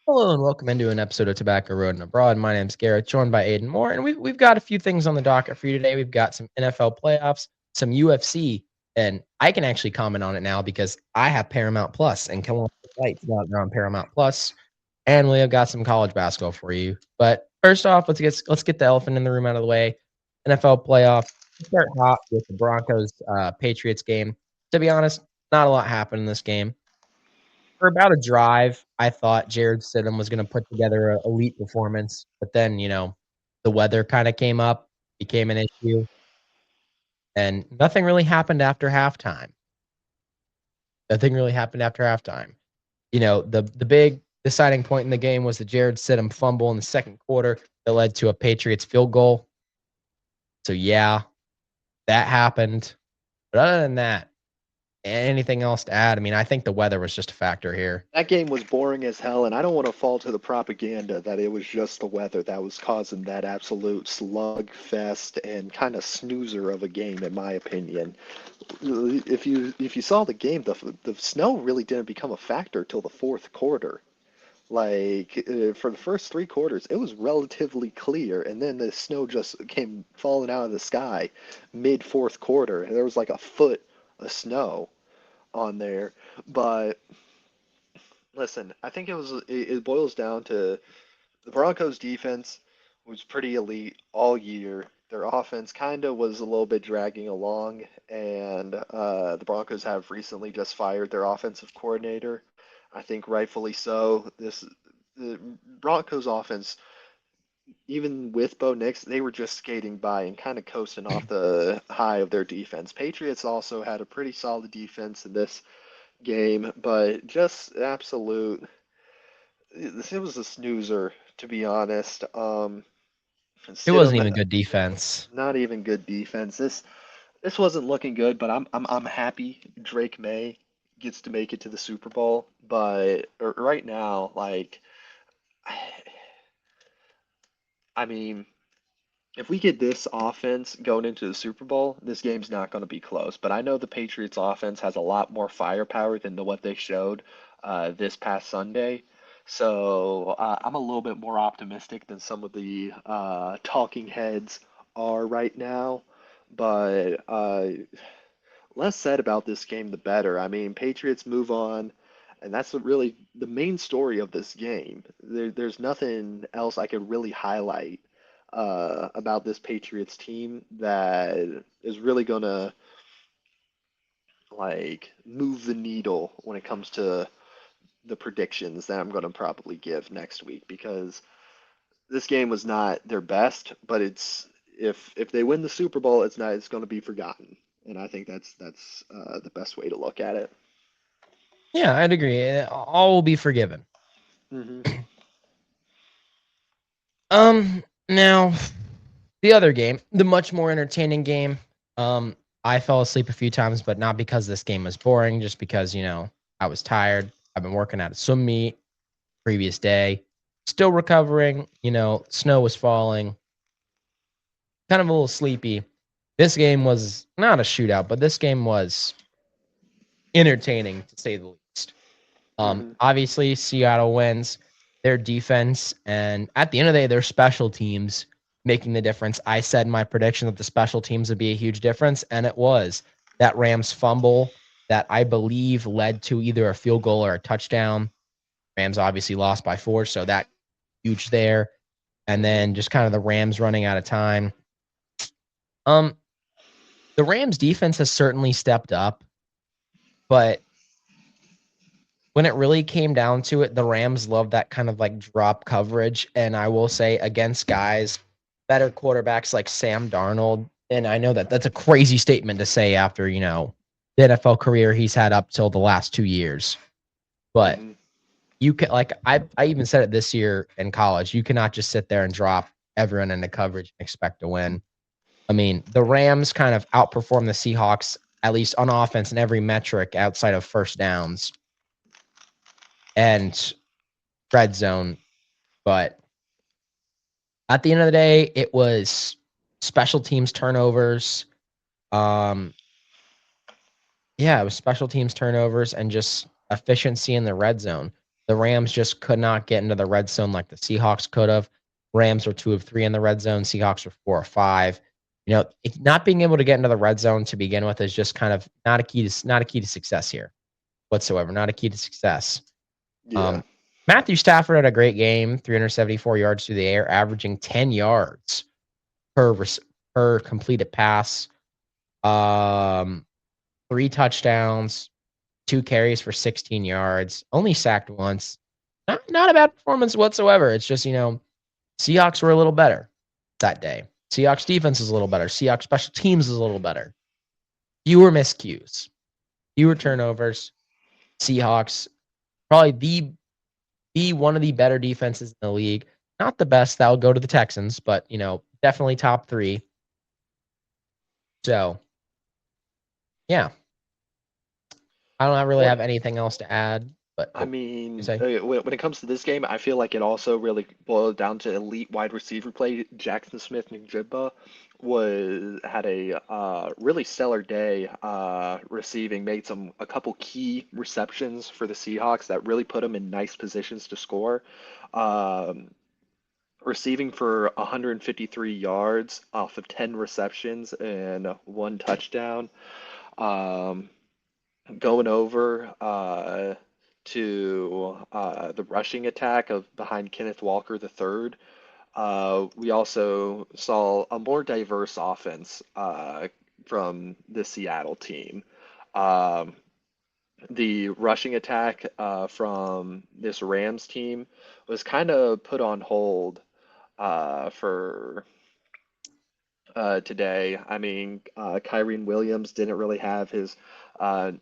Hello and welcome into an episode of Tobacco Road and Abroad. My name's Garrett, joined by Aiden Moore, and we've got a few things on the docket for you today. We've got some NFL playoffs, some UFC, and I can actually comment on it now because I have Paramount Plus and can watch the fights out there on Paramount Plus, and we have got some college basketball for you. But first off, let's get the elephant in the room out of the way. NFL playoff. Let's start hot with the Broncos Patriots game. To be honest, not a lot happened in this game for about a drive, I thought Jared Stidham was going to put together an elite performance, but then the weather kind of came up, became an issue, and nothing really happened after halftime. Nothing really happened after halftime. The big deciding point in the game was the Jared Stidham fumble in the second quarter that led to a Patriots field goal. So yeah, that happened. But other than that, anything else to add? I mean, I think the weather was just a factor here. That game was boring as hell, and I don't want to fall to the propaganda that it was just the weather that was causing that absolute slugfest and kind of snoozer of a game, in my opinion. If you saw the game, the snow really didn't become a factor till the fourth quarter. For the first three quarters, it was relatively clear, and then the snow just came falling out of the sky mid fourth quarter, and there was like a foot of snow on there. But listen, I think it boils down to the Broncos defense was pretty elite all year. Their offense kind of was a little bit dragging along, and the Broncos have recently just fired their offensive coordinator. I think rightfully so. The Broncos offense, even with Bo Nix, they were just skating by and kind of coasting off the high of their defense. Patriots also had a pretty solid defense in this game, but just absolute. It was a snoozer, to be honest. It wasn't Stidham, even good defense. not even good defense. This wasn't looking good, but I'm happy Drake May gets to make it to the Super Bowl. But right now, I mean, if we get this offense going into the Super Bowl, this game's not going to be close. But I know the Patriots offense has a lot more firepower than what they showed this past Sunday. So I'm a little bit more optimistic than some of the talking heads are right now. But less said about this game, the better. I mean, Patriots move on, and that's really the main story of this game. There's nothing else I could really highlight about this Patriots team that is really gonna move the needle when it comes to the predictions that I'm gonna probably give next week because this game was not their best, but it's if they win the Super Bowl, it's going to be forgotten, and I think that's the best way to look at it. Yeah, I'd agree. All will be forgiven. Hmm. Now the other game, the much more entertaining game. I fell asleep a few times, but not because this game was boring, just because I was tired. I've been working at a swim meet previous day, still recovering. Snow was falling, kind of a little sleepy. This game was not a shootout, but this game was entertaining to say the least. Hmm. Obviously, Seattle wins. Their defense and at the end of the day, their special teams making the difference. I said in my prediction that the special teams would be a huge difference, and it was. That Rams fumble that I believe led to either a field goal or a touchdown. Rams obviously lost by 4, so that huge there. And Hmm. then just kind of the Rams running out of time. Um, the Rams defense has certainly stepped up, but when it really came down to it, the Rams love that kind of like drop coverage. And I will say against guys, better quarterbacks like Sam Darnold. And I know that that's a crazy statement to say after, the NFL career he's had up till the last 2 years. But Hmm. you can, like, I even said it this year in college, you cannot just sit there and drop everyone into coverage and expect to win. I mean, the Rams kind of outperform the Seahawks, at least on offense, in every metric outside of first downs and red zone. But at the end of the day, it was special teams turnovers. Um, yeah, it was special teams turnovers and just efficiency in the red zone. The Rams just could not get into the red zone like the Seahawks could have. Rams were 2 of 3 in the red zone. Seahawks were 4 of 5. Not being able to get into the red zone to begin with is just kind of not a key to success here whatsoever. Not a key to success. Yeah. Matthew Stafford had a great game, 374 yards through the air, averaging 10 yards per completed pass. 3 touchdowns, 2 carries for 16 yards, only sacked once. Not a bad performance whatsoever. It's just, Seahawks were a little better that day. Seahawks defense is a little better. Seahawks special teams is a little better. Fewer miscues, fewer turnovers. Seahawks probably the one of the better defenses in the league. Not the best. That'll go to the Texans, but definitely top 3. So, yeah. I don't really have anything else to add. But I mean, say? when it comes to this game, I feel like it also really boiled down to elite wide receiver play. Jackson Smith-Njigba had a really stellar day receiving, made a couple key receptions for the Seahawks that really put them in nice positions to score. Um, Receiving for 153 yards off of 10 receptions and 1 touchdown. Um, Going over to the rushing attack of behind Kenneth Walker III. We also saw a more diverse offense from the Seattle team. Um, the rushing attack from this Rams team was kind of put on hold for today. I mean, Kyrene Williams didn't really have his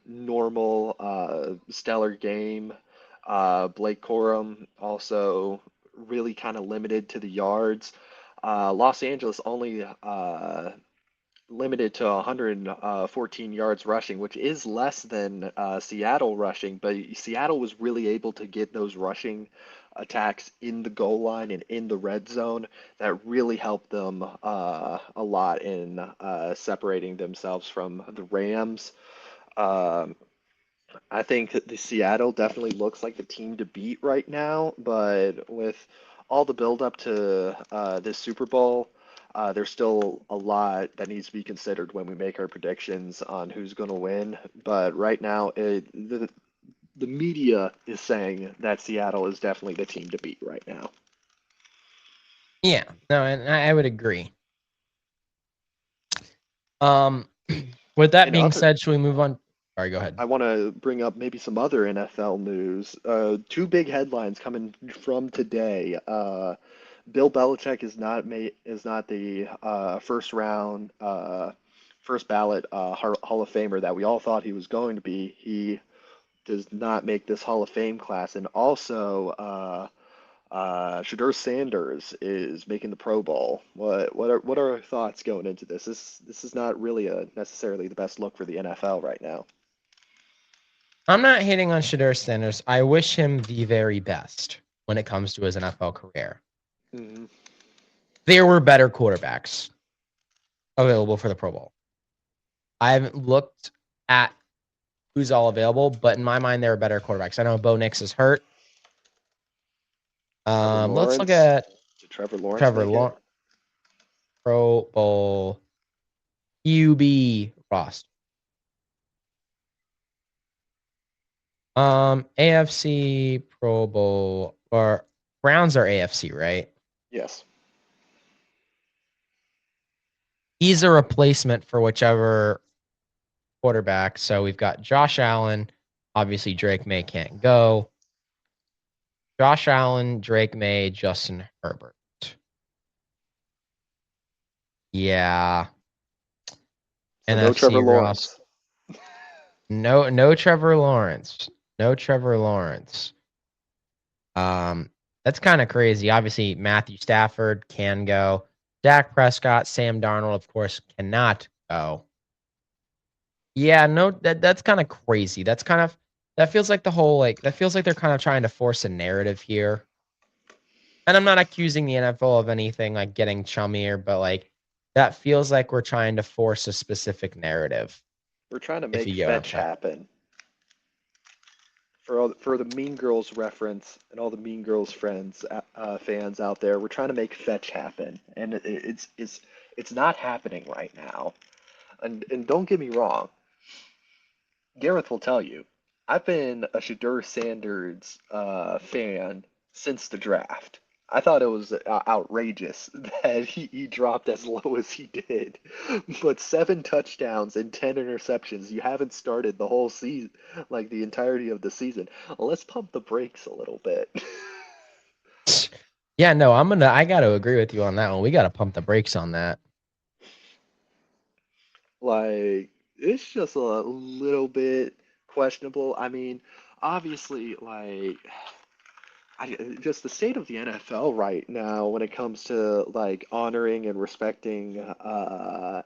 normal stellar game. Blake Corum also really kind of limited to the yards. Los Angeles only limited to 114 yards rushing, which is less than Seattle rushing, but Seattle was really able to get those rushing attacks in the goal line and in the red zone that really helped them a lot in separating themselves from the Rams. Um, I think that the Seattle definitely looks like the team to beat right now, but with all the build up to this Super Bowl, there's still a lot that needs to be considered when we make our predictions on who's going to win. But right now, the media is saying that Seattle is definitely the team to beat right now. Yeah, no, and I would agree. With that being said, should we move on? Sorry, go ahead. I want to bring up maybe some other NFL news. 2 big headlines coming from today. Bill Belichick is not the first ballot Hall of Famer that we all thought he was going to be. He does not make this Hall of Fame class, and also Shedeur Sanders is making the Pro Bowl. What are our thoughts going into this? This is not really necessarily the best look for the NFL right now. I'm not hating on Shedeur Sanders. I wish him the very best when it comes to his NFL career. Mm-hmm. There were better quarterbacks available for the Pro Bowl. I haven't looked at who's all available, but in my mind, there are better quarterbacks. I know Bo Nix is hurt. Let's look at Trevor Lawrence. Trevor Lawrence. Pro Bowl QB roster. AFC Pro Bowl or Browns are AFC, right? Yes. He's a replacement for whichever quarterback. So we've got Josh Allen. Obviously, Drake May can't go. Josh Allen, Drake May, Justin Herbert. Yeah. So no Trevor Lawrence. No Trevor Lawrence. No Trevor Lawrence. That's kind of crazy. Obviously, Matthew Stafford can go. Dak Prescott, Sam Darnold, of course, cannot go. Yeah, no, that's kind of crazy. That feels like that feels like they're kind of trying to force a narrative here. And I'm not accusing the NFL of anything like getting chummier, but like that feels like we're trying to force a specific narrative. We're trying to make fetch happen. for the Mean Girls reference and all the Mean Girls fans out there, we're trying to make fetch happen, and it's not happening right now. And don't get me wrong, Gareth will tell you, I've been a Shadur Sanders fan since the draft. I thought it was outrageous that he dropped as low as he did. But 7 touchdowns and 10 interceptions. You haven't started the whole season, like the entirety of the season. Let's pump the brakes a little bit. Yeah, no, I gotta agree with you on that one. We gotta pump the brakes on that. Like, it's just a little bit questionable. I mean, obviously, just the state of the NFL right now when it comes to like honoring and respecting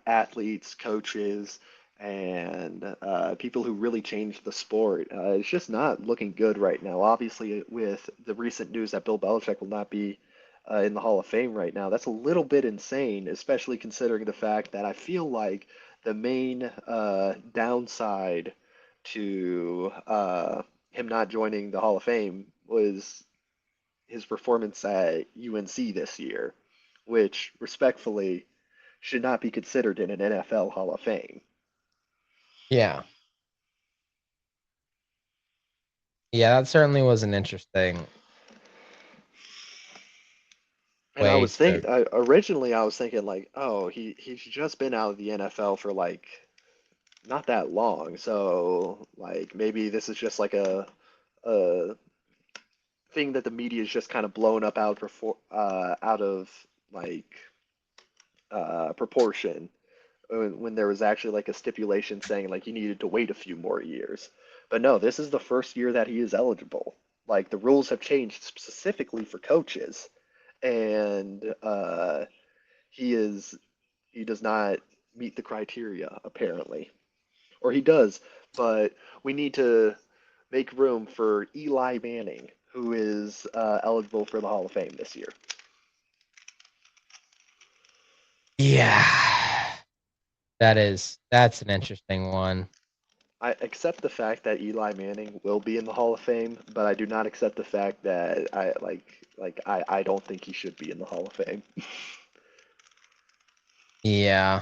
athletes, coaches, and people who really changed the sport. It's just not looking good right now. Obviously, with the recent news that Bill Belichick will not be in the Hall of Fame right now, that's a little bit insane, especially considering the fact that I feel like the main downside to him not joining the Hall of Fame was his performance at UNC this year, which respectfully should not be considered in an NFL Hall of Fame. Yeah. Yeah, that certainly was an interesting And I way was thinking, to. originally I was thinking like, oh, he's just been out of the NFL for like not that long, so like maybe this is just like a thing that the media is just kind of blown up out of like proportion when there was actually like a stipulation saying like he needed to wait a few more years. But no, this is the first year that he is eligible. Like the rules have changed specifically for coaches, and he does not meet the criteria apparently, or he does, but we need to make room for Eli Manning, who is eligible for the Hall of Fame this year. Yeah. That's an interesting one. I accept the fact that Eli Manning will be in the Hall of Fame, but I do not accept the fact that I don't think he should be in the Hall of Fame. Yeah.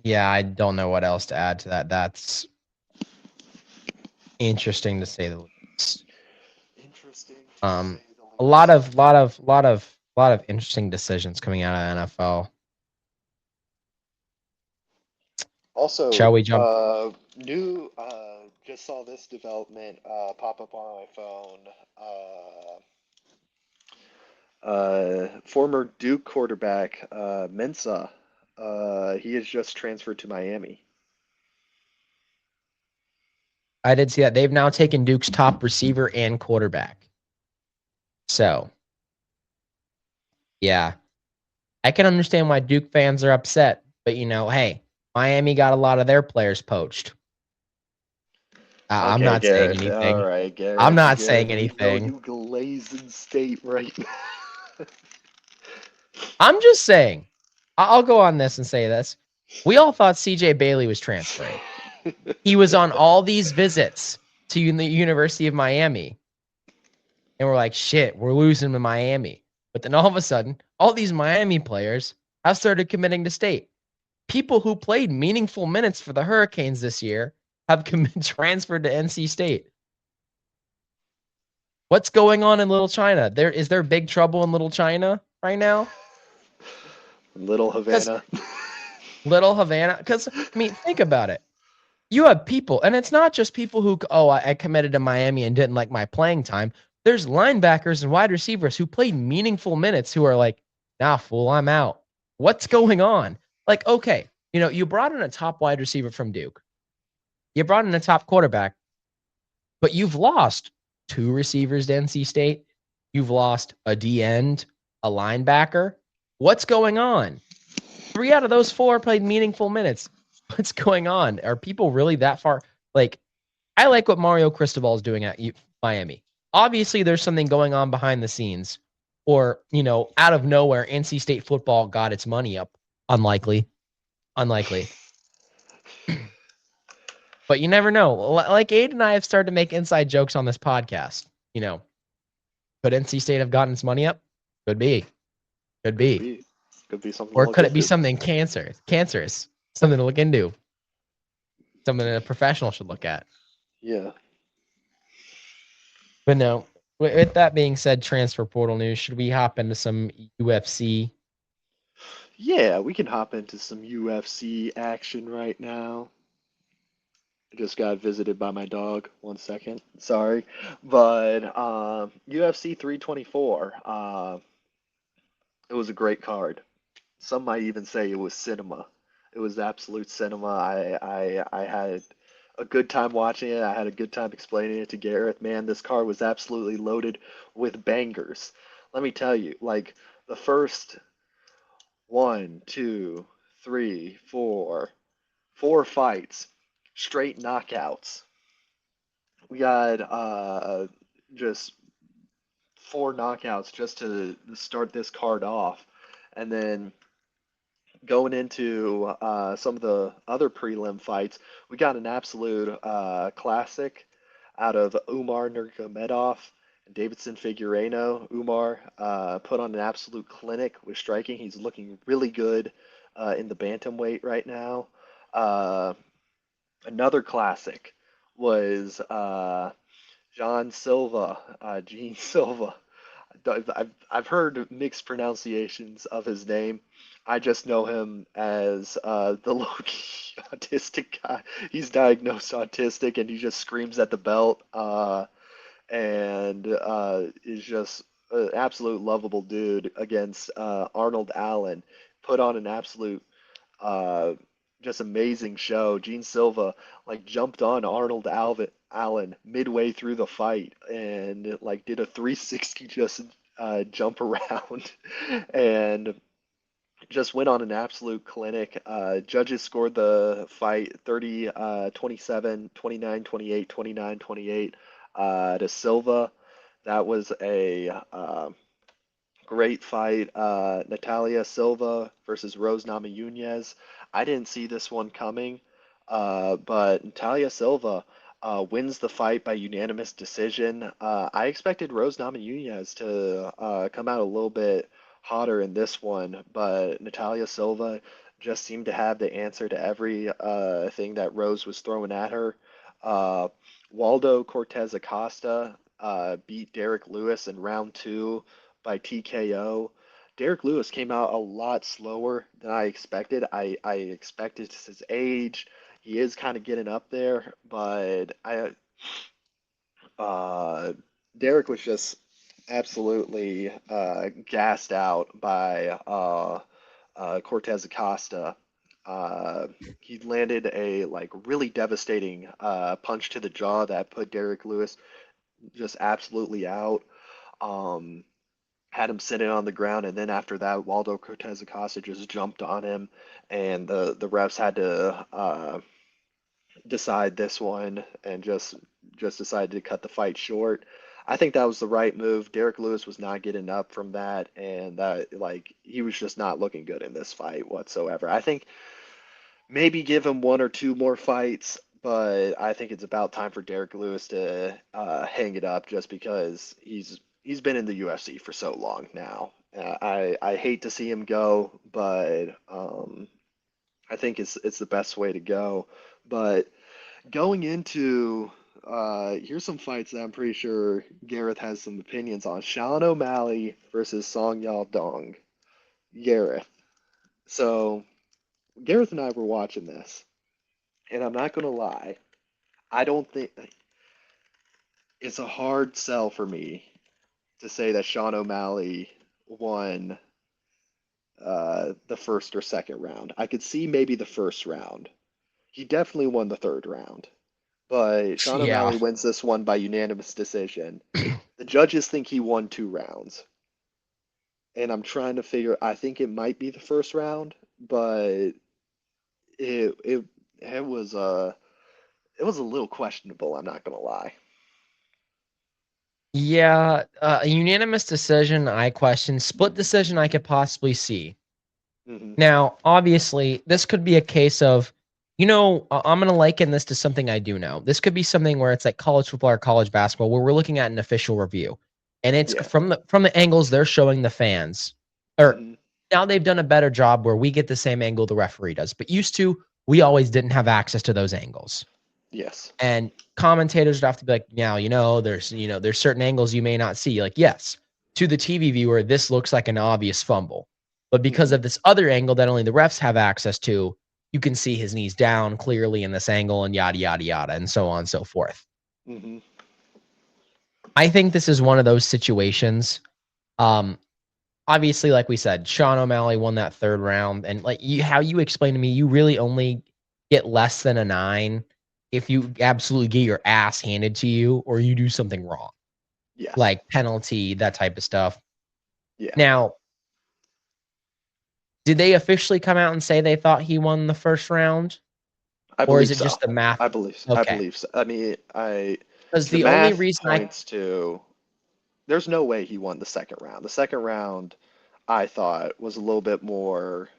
Yeah, I don't know what else to add to that. That's interesting to say the least. Interesting to Um, say the a lot least. of lot of interesting decisions coming out of the NFL. Also, Shall we jump? new just saw this development pop up on my phone. Former Duke quarterback Mensa, he has just transferred to Miami. I did see that they've now taken Duke's top receiver and quarterback. So, yeah, I can understand why Duke fans are upset, but hey, Miami got a lot of their players poached. I'm Okay, not saying Gareth. All anything. right, I'm Gareth. not saying Gareth, we know anything. you glazing state right now. I'm just saying. I'll go on this and say this. We all thought CJ Bailey was transferring. He was on all these visits to the University of Miami. And we're like, shit, we're losing to Miami. But then all of a sudden, all these Miami players have started committing to state. People who played meaningful minutes for the Hurricanes this year have transferred to NC State. What's going on in Little China? Is there big trouble in Little China right now? Little Because Havana. Little Havana, because think about it. You have people, and it's not just people who, I committed to Miami and didn't like my playing time. There's linebackers and wide receivers who played meaningful minutes who are like, nah, fool, I'm out. What's going on? Like, okay, you brought in a top wide receiver from Duke. You brought in a top quarterback, but you've lost 2 receivers to NC State. You've lost a D end, a linebacker. What's going on? 3 out of those 4 played meaningful minutes. What's going on? Are people really that far? Like, I like what Mario Cristobal is doing at Miami. Obviously, there's something going on behind the scenes, or out of nowhere, NC State football got its money up. Unlikely. But you never know. Like Aiden and I have started to make inside jokes on this podcast. You know, could NC State have gotten its money up? Could be. Could be. Could be something to Or look could it be into. something cancerous? Something to look into. Something that a professional should look at. Yeah. But no. With that being said, transfer portal news, should we hop into some UFC? Yeah, we can hop into some UFC action right now. I just got visited by my dog. 1 second. Sorry. But UFC 324. It was a great card. Some might even say it was cinema. It was absolute cinema. I had a good time watching it. I had a good time explaining it to Gareth. Man, this card was absolutely loaded with bangers. Let me tell you, like the first one, two, three, four fights, straight knockouts. We got just four knockouts just to start this card off, and then going into some of the other prelim fights, we got an absolute classic out of Umar Nurmagomedov and Davidson Figueiredo. Umar put on an absolute clinic with striking. He's looking really good in the bantamweight right now. Uh, Another classic was John Silva, Gene Silva. I've heard mixed pronunciations of his name. I just know him as the low-key autistic guy. He's diagnosed autistic and he just screams at the belt and is just an absolute lovable dude against Arnold Allen. Put on an absolute uh, just amazing show. Gene Silva like jumped on Allen midway through the fight and like did a 360 just jump around and just went on an absolute clinic. Judges scored the fight 30 27, 29 28, 29 28 to Silva. That was a great fight. Natalia Silva versus Rose Namajunas. I didn't see this one coming, but Natalia Silva wins the fight by unanimous decision. I expected Rose Namajunas to come out a little bit hotter in this one, but Natalia Silva just seemed to have the answer to every thing that Rose was throwing at her. Uh, Waldo Cortez Acosta beat Derek Lewis in round two by TKO. Derek Lewis came out a lot slower than I expected. I expected his age. He is kind of getting up there, but uh, Derek was just absolutely gassed out by Cortez Acosta. He landed a like really devastating punch to the jaw that put Derek Lewis just absolutely out. Um, Had him sitting on the ground, and then after that, Waldo Cortez Acosta just jumped on him, and the refs had to decide this one and just decided to cut the fight short. I think that was the right move. Derek Lewis was not getting up from that, and that like he was just not looking good in this fight whatsoever. I think maybe give him one or two more fights, but I think it's about time for Derek Lewis to hang it up just because he's been in the UFC for so long now. I hate to see him go, but I think it's the best way to go. But going into here's some fights that I'm pretty sure Gareth has some opinions on. Sean O'Malley versus Song Yadong. Gareth. So Gareth and I were watching this, and I'm not gonna lie, I don't think it's a hard sell for me to say that Sean O'Malley won the first or second round. I could see maybe the first round. He definitely won the third round, but Sean Yeah. O'Malley wins this one by unanimous decision. The judges think he won 2 rounds, and I'm trying to figure. I think it might be the first round, but it was it was a little questionable. I'm not gonna lie. Yeah, a unanimous decision, I question. Split decision, I could possibly see. Hmm. Now, obviously, this could be a case of I'm going to liken this to something I do know. This could be something where it's like college football or college basketball, where we're looking at an official review, and it's Yeah. from the angles they're showing the fans. Or Hmm. now they've done a better job where we get the same angle the referee does, but used to we always didn't have access to those angles, Yes. and commentators would have to be like, now there's certain angles you may not see. Like, yes, to the TV viewer, this looks like an obvious fumble, but because Hmm. of this other angle that only the refs have access to, you can see his knees down clearly in this angle, and yada yada yada, and so on and so forth. Hmm. I think this is one of those situations. Um, Obviously, like we said, Sean O'Malley won that third round, and like how you explained to me, you really only get less than a 9 if you absolutely get your ass handed to you or you do something wrong, Yes. like penalty, that type of stuff. Yeah. Now, did they officially come out and say they thought he won the first round, I or is believe it so. just the math? I Okay, believe so. I mean, because the the only math reason I points to there's no way he won the second round. The second round, I thought, was a little bit more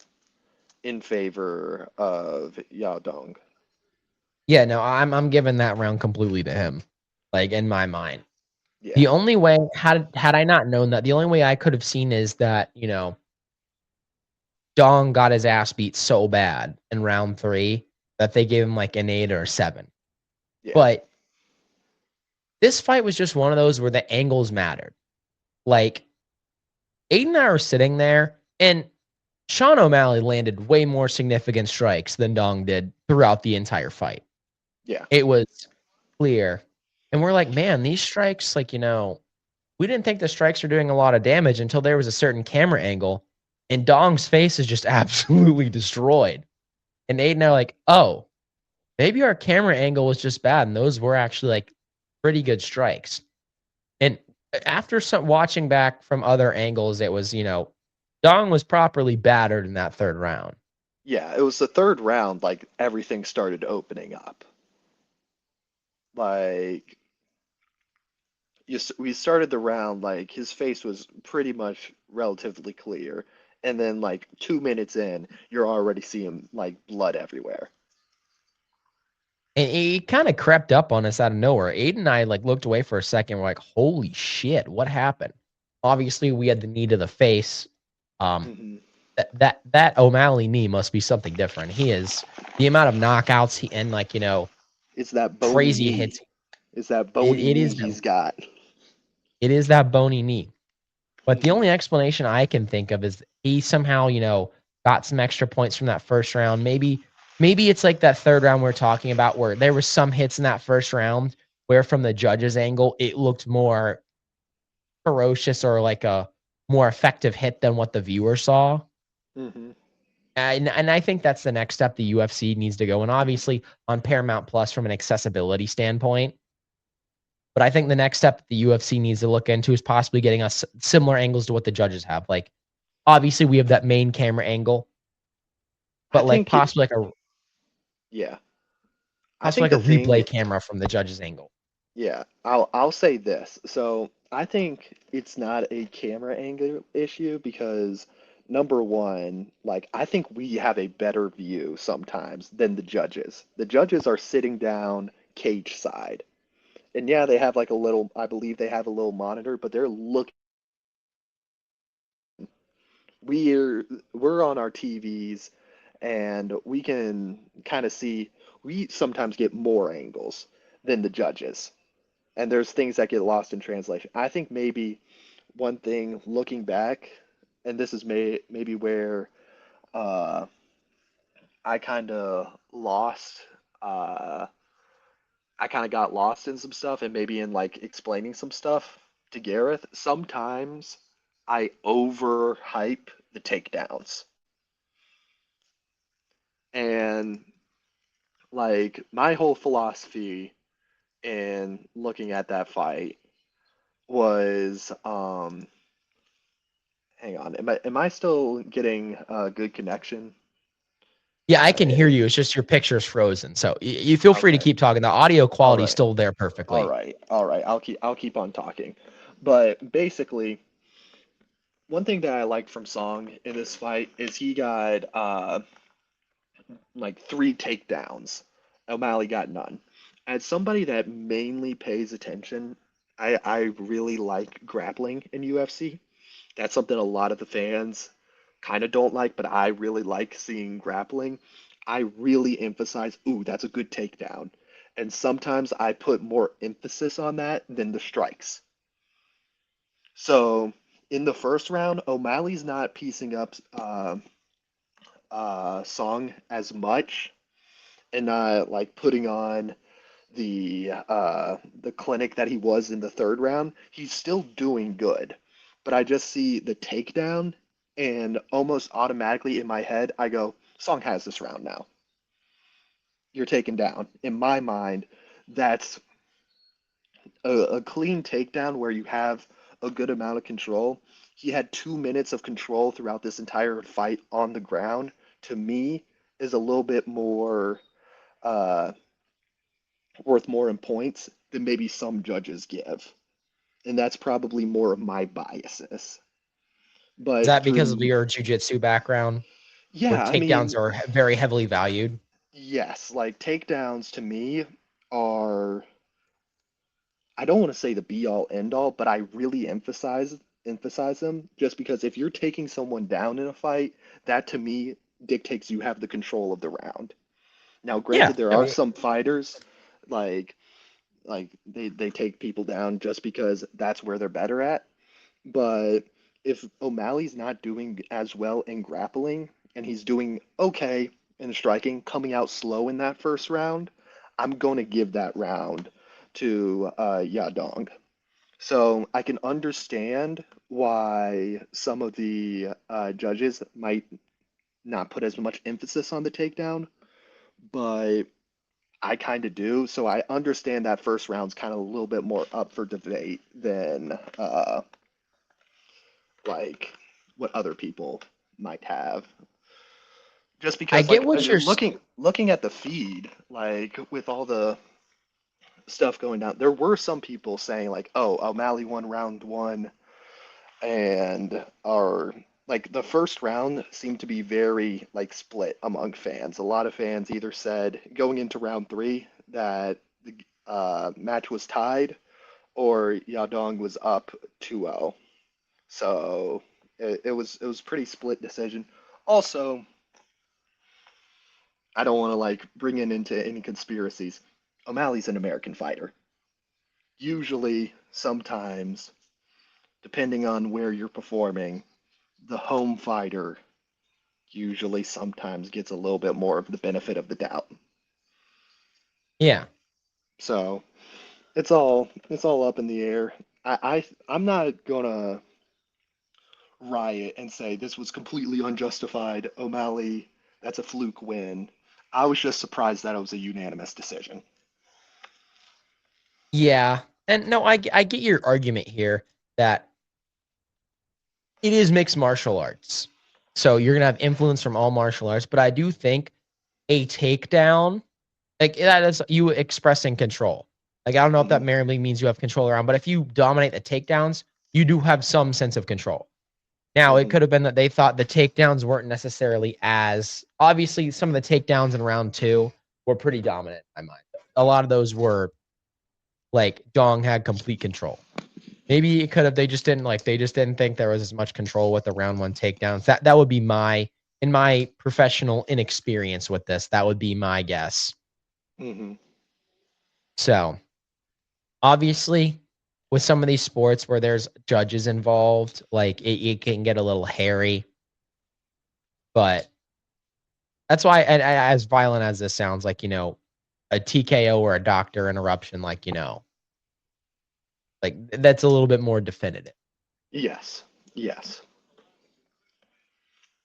in favor of Yao Dong. yeah, no, I'm giving that round completely to him, like in my mind. Yeah. The only way had I not known that, the only way I could have seen is that, Dong got his ass beat so bad in round 3 that they gave him like an 8 or a 7. Yeah. But this fight was just one of those where the angles mattered. Like, Aiden and I were sitting there, and Sean O'Malley landed way more significant strikes than Dong did throughout the entire fight. Yeah. It was clear. And we're like, man, these strikes, like, we didn't think the strikes were doing a lot of damage until there was a certain camera angle, and Dong's face is just absolutely destroyed. And Aiden and I are like, oh, maybe our camera angle was just bad, and those were actually like pretty good strikes. And after some watching back from other angles, it was, Dong was properly battered in that third round. Yeah. It was the third round, like everything started opening up. Like we started the round like his face was pretty much relatively clear, and then like 2 minutes in, you're already seeing like blood everywhere. And he kind of crept up on us out of nowhere. Aiden and I like looked away for a second. We're like, holy shit, what happened? Obviously, we had the knee to the face. Um, Hmm. that O'Malley knee must be something different. He is the amount of knockouts and like, It's that bony crazy knee. hits. It's that It, bony it knee is he's got. it is that bony knee. But the Hmm. only explanation I can think of is he somehow, got some extra points from that first round. Maybe it's like that third round we're talking about where there was some hits in that first round where from the judge's angle it looked more ferocious or like a more effective hit than what the viewer saw. Hmm. And I think that's the next step the UFC needs to go. And obviously on Paramount Plus from an accessibility standpoint. But I think the next step the UFC needs to look into is possibly getting us similar angles to what the judges have. Like, obviously, we have that main camera angle, I but like think it, yeah. I possibly think like the a replay thing, camera from the judge's angle. yeah, I'll say this. So I think it's not a camera angle issue because number one, like I think we have a better view sometimes than the judges. The judges are sitting down cage side. And yeah, they have like a little, I believe they have a little monitor, but they're looking. We're we're on our TVs and we can kind of see, we sometimes get more angles than the judges. And there's things that get lost in translation. I think maybe one thing looking back, and this is maybe where uh, I kind of lost, uh, I kind of got lost in some stuff and maybe in like explaining some stuff to Gareth. Sometimes I overhype the takedowns. And like my whole philosophy in looking at that fight was hang on, am I still getting a good connection? Yeah, I can hear I you. It's just your picture's frozen. So you feel free to Okay. keep talking. The audio All quality's right. still there All perfectly. right. All right. I'll keep on talking. But basically, one thing that I liked from Song in this fight is he got like 3 takedowns. O'Malley got none. As somebody that mainly pays attention, I really like grappling in UFC. That's something a lot of the fans kind of don't like, but I really like seeing grappling. I really emphasize, ooh, that's a good takedown. And sometimes I put more emphasis on that than the strikes. So in the first round, O'Malley's not piecing up Song as much and not like putting on the clinic that he was in the third round. He's still doing good, but I just see the takedown, and almost automatically in my head I go, Song has this round now. You're taken down. In my mind, that's a clean takedown where you have a good amount of control. He had 2 minutes of control throughout this entire fight on the ground. To me, is a little bit more uh, worth more in points than maybe some judges give. And that's probably more of my biases. Is But that because of through, your jujitsu background, where yeah, I takedowns mean, are very heavily valued? yes, like takedowns to me are, I don't want to say the be all end all, but I really emphasize them just because if you're taking someone down in a fight, that to me dictates you have the control of the round. Now, Yeah, granted, there I are mean, some fighters like they take people down just because that's where they're better at. But if O'Malley's not doing as well in grappling and he's doing okay in striking, coming out slow in that first round, I'm going to give that round to Yadong. So I can understand why some of the judges might not put as much emphasis on the takedown, but I kind of do. So I understand that first round's kind of a little bit more up for debate than like what other people might have. Just I because get like what you're. looking at the feed, like with all the stuff going down, there were some people saying like, "Oh, O'Malley won round one," and are like the first round seemed to be very like split among fans. A lot of fans either said going into round three that the match was tied or Yadong was up 2-0. So it was pretty split decision. Also, I don't want to like bring into any conspiracies. O'Malley's an American fighter. Usually, sometimes, depending on where you're performing, the home fighter usually sometimes gets a little bit more of the benefit of the doubt. Yeah, So it's all up in the air. I'm not gonna riot and say this was completely unjustified. O'Malley, that's a fluke win. I was just surprised that it was a unanimous decision. yeah, and no, I get your argument here that it is mixed martial arts, so you're gonna have influence from all martial arts. But I do think a takedown, like that is you expressing control. Like I don't know if that Hmm. merely means you have control around, but if you dominate the takedowns, you do have some sense of control. Now, it Hmm. could have been that they thought the takedowns weren't necessarily as obviously some of the takedowns in round two were pretty dominant in my mind. A lot of those were like Dong had complete control. Maybe it could have they just didn't think there was as much control with the round one takedowns. That would be my in my professional inexperience with this, that would be my guess. Hmm. So obviously with some of these sports where there's judges involved, like it can get a little hairy, but that's why, and as violent as this sounds, like a TKO or a doctor interruption, like like that's a little bit more definitive. Yes, yes.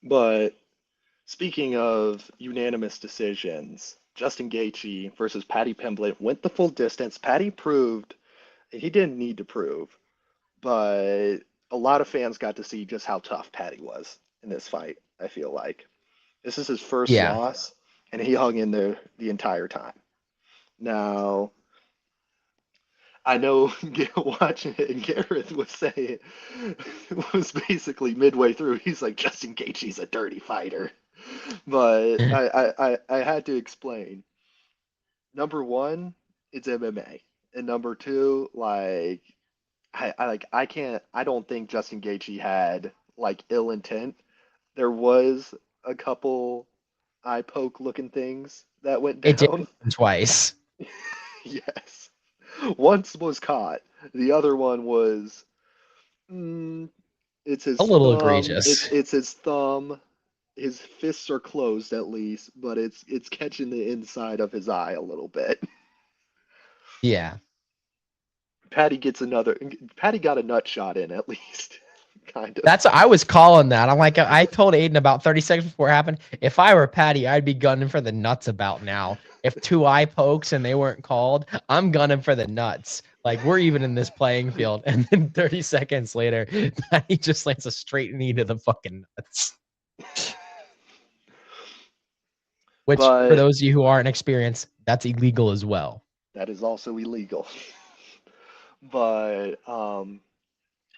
But speaking of unanimous decisions, Justin Gaethje versus Paddy Pimblett went the full distance. Paddy proved he didn't need to prove, but a lot of fans got to see just how tough Paddy was in this fight. I feel like this is his first Yeah, loss, and he hung in there the entire time. Now, I know watching it, and Gareth was saying was basically midway through. He's like, Justin Gaethje's a dirty fighter. But I had to explain. Number one, it's MMA, and number two, like I can't. I don't think Justin Gaethje had like ill intent. There was a couple eye poke looking things that went It did down. twice. Yes. Once was caught. The other one was, mm, it's his A little thumb. egregious. It's his thumb. His fists are closed at least, but it's catching the inside of his eye a little bit. Yeah. Patty got a nut shot in at least, kind of. I was calling that. I'm like, I told Aiden about 30 seconds before it happened. If I were Patty, I'd be gunning for the nuts about now. If two eye pokes and they weren't called, I'm gunning for the nuts. Like we're even in this playing field. And then 30 seconds later, Patty just lands a straight knee to the fucking nuts. Which, for But those of you who aren't experienced, that's illegal as well. that is also illegal. But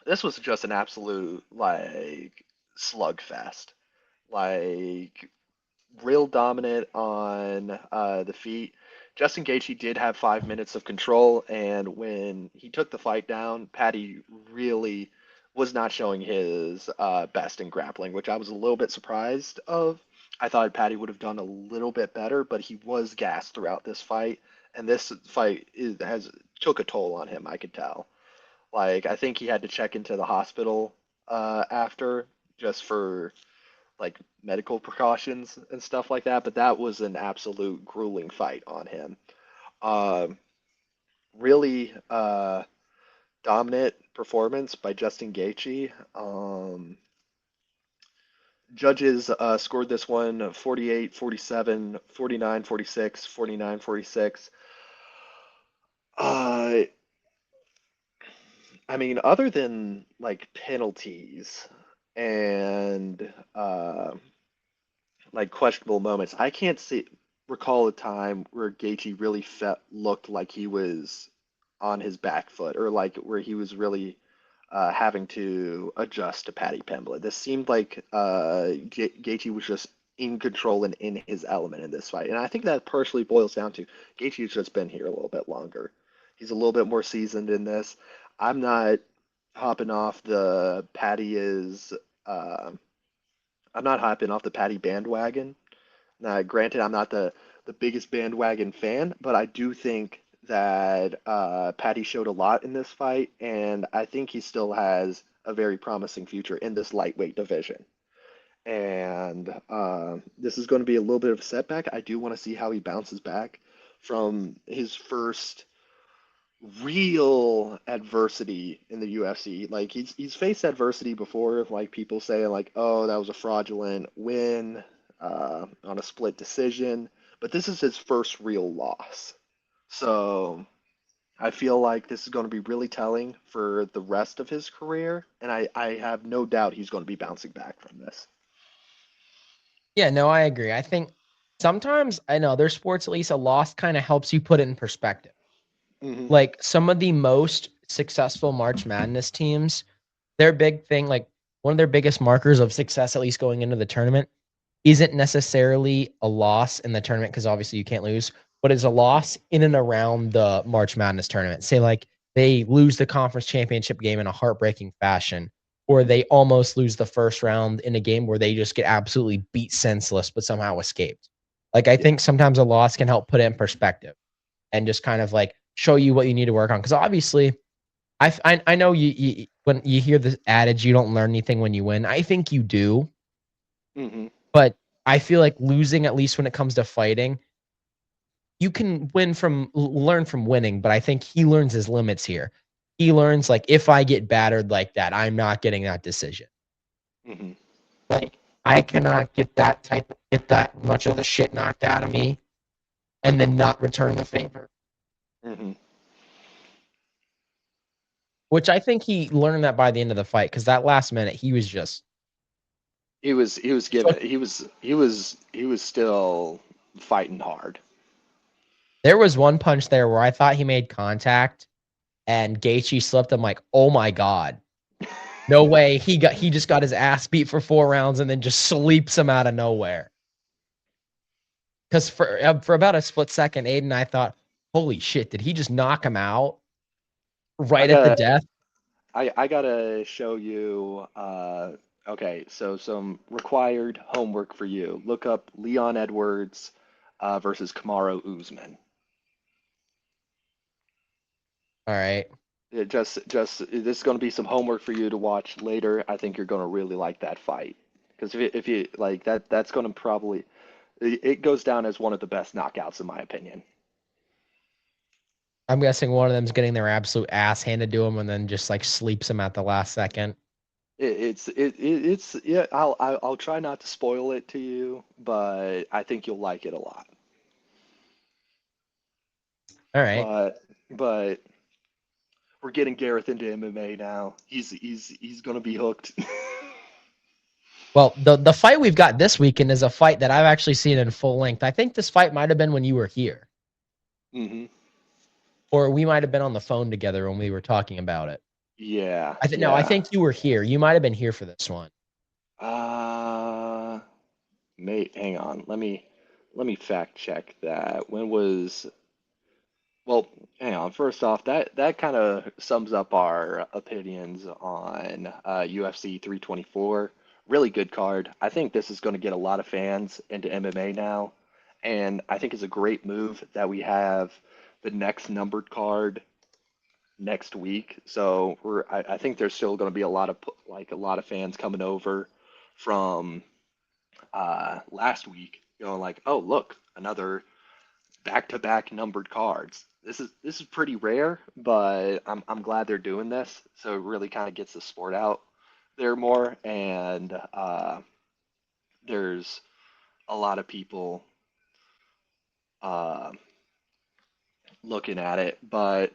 this was just an absolute like slugfest. Like real dominant on the feet. Justin Gaethje did have 5 minutes of control, and when he took the fight down, Patty really was not showing his best in grappling, which I was a little bit surprised of. I thought Patty would have done a little bit better, but he was gassed throughout this fight, and this fight has took a toll on him. I could tell. Like I think he had to check into the hospital after just for like medical precautions and stuff like that. But that was an absolute grueling fight on him. Uh, really dominant performance by Justin Gaethje. Judges scored this one 48, 47, 49, 46, 49, 46. Uh, I mean, other than like penalties and like questionable moments, I can't recall a time where Gaethje really looked like he was on his back foot or like where he was really having to adjust to Paddy Pimblett. This seemed like Gaethje was just in control and in his element in this fight, and I think that partially boils down to Gaethje's just been here a little bit longer. He's a little bit more seasoned in this. I'm not hopping off the Paddy is. I'm not hopping off the Paddy bandwagon. Now, granted, I'm not the biggest bandwagon fan, but I do think that Paddy showed a lot in this fight, and I think he still has a very promising future in this lightweight division. And this is going to be a little bit of a setback. I do want to see how he bounces back from his first real adversity in the UFC. Like he's faced adversity before, like people say like, oh, that was a fraudulent win on a split decision, but this is his first real loss. So I feel like this is going to be really telling for the rest of his career, and I have no doubt he's going to be bouncing back from this. Yeah, no, I agree. I think sometimes I know there's sports, at least a loss kind of helps you put it in perspective. Mm-hmm. Like some of the most successful March Madness teams, their big thing, like one of their biggest markers of success, at least going into the tournament, isn't necessarily a loss in the tournament because obviously you can't lose, but is a loss in and around the March Madness tournament. Say like they lose the conference championship game in a heartbreaking fashion, or they almost lose the first round in a game where they just get absolutely beat senseless but somehow escaped. Like I think sometimes a loss can help put it in perspective and just kind of like show you what you need to work on. Because obviously, I know you when you hear the adage, you don't learn anything when you win. I think you do, but I feel like losing, at least when it comes to fighting, you can learn from winning. But I think he learns his limits here. He learns like if I get battered like that, I'm not getting that decision. Like I cannot get that much of the shit knocked out of me, and then not return the favor. Which I think he learned that by the end of the fight, because that last minute he was just he was still fighting hard. There was one punch there where I thought he made contact and Gaethje slipped. I'm like, oh my God. No way. He just got his ass beat for 4 rounds and then just sleeps him out of nowhere. Because for about a split second, Aiden and I thought, holy shit, did he just knock him out I right at the got death? I gotta show you. Okay, so some required homework for you. Look up Leon Edwards versus Kamaru Usman. All right. Just this is going to be some homework for you to watch later. I think you're going to really like that fight because if you like that, that's going to probably it goes down as one of the best knockouts in my opinion. I'm guessing one of them's getting their absolute ass handed to him and then just like sleeps him at the last second. It's yeah. I'll try not to spoil it to you, but I think you'll like it a lot. All right. But we're getting Gareth into MMA now. He's going to be hooked. Well, the fight we've got this weekend is a fight that I've actually seen in full length. I think this fight might have been when you were here, hmm or we might have been on the phone together when we were talking about it. Yeah, I yeah. think you were here. You might have been here for this one. Uh, Mate, hang on. Let me fact check that. When was well, hang on. First off, that kind of sums up our opinions on UFC 324. Really good card. I think this is going to get a lot of fans into MMA now, and I think it's a great move that we have the next numbered card next week. So I think there's still going to be a lot of fans coming over from last week, going like, oh look, another back-to-back numbered cards. This is pretty rare, but I'm glad they're doing this. So it really kind of gets the sport out there more, and there's a lot of people uh, looking at it. But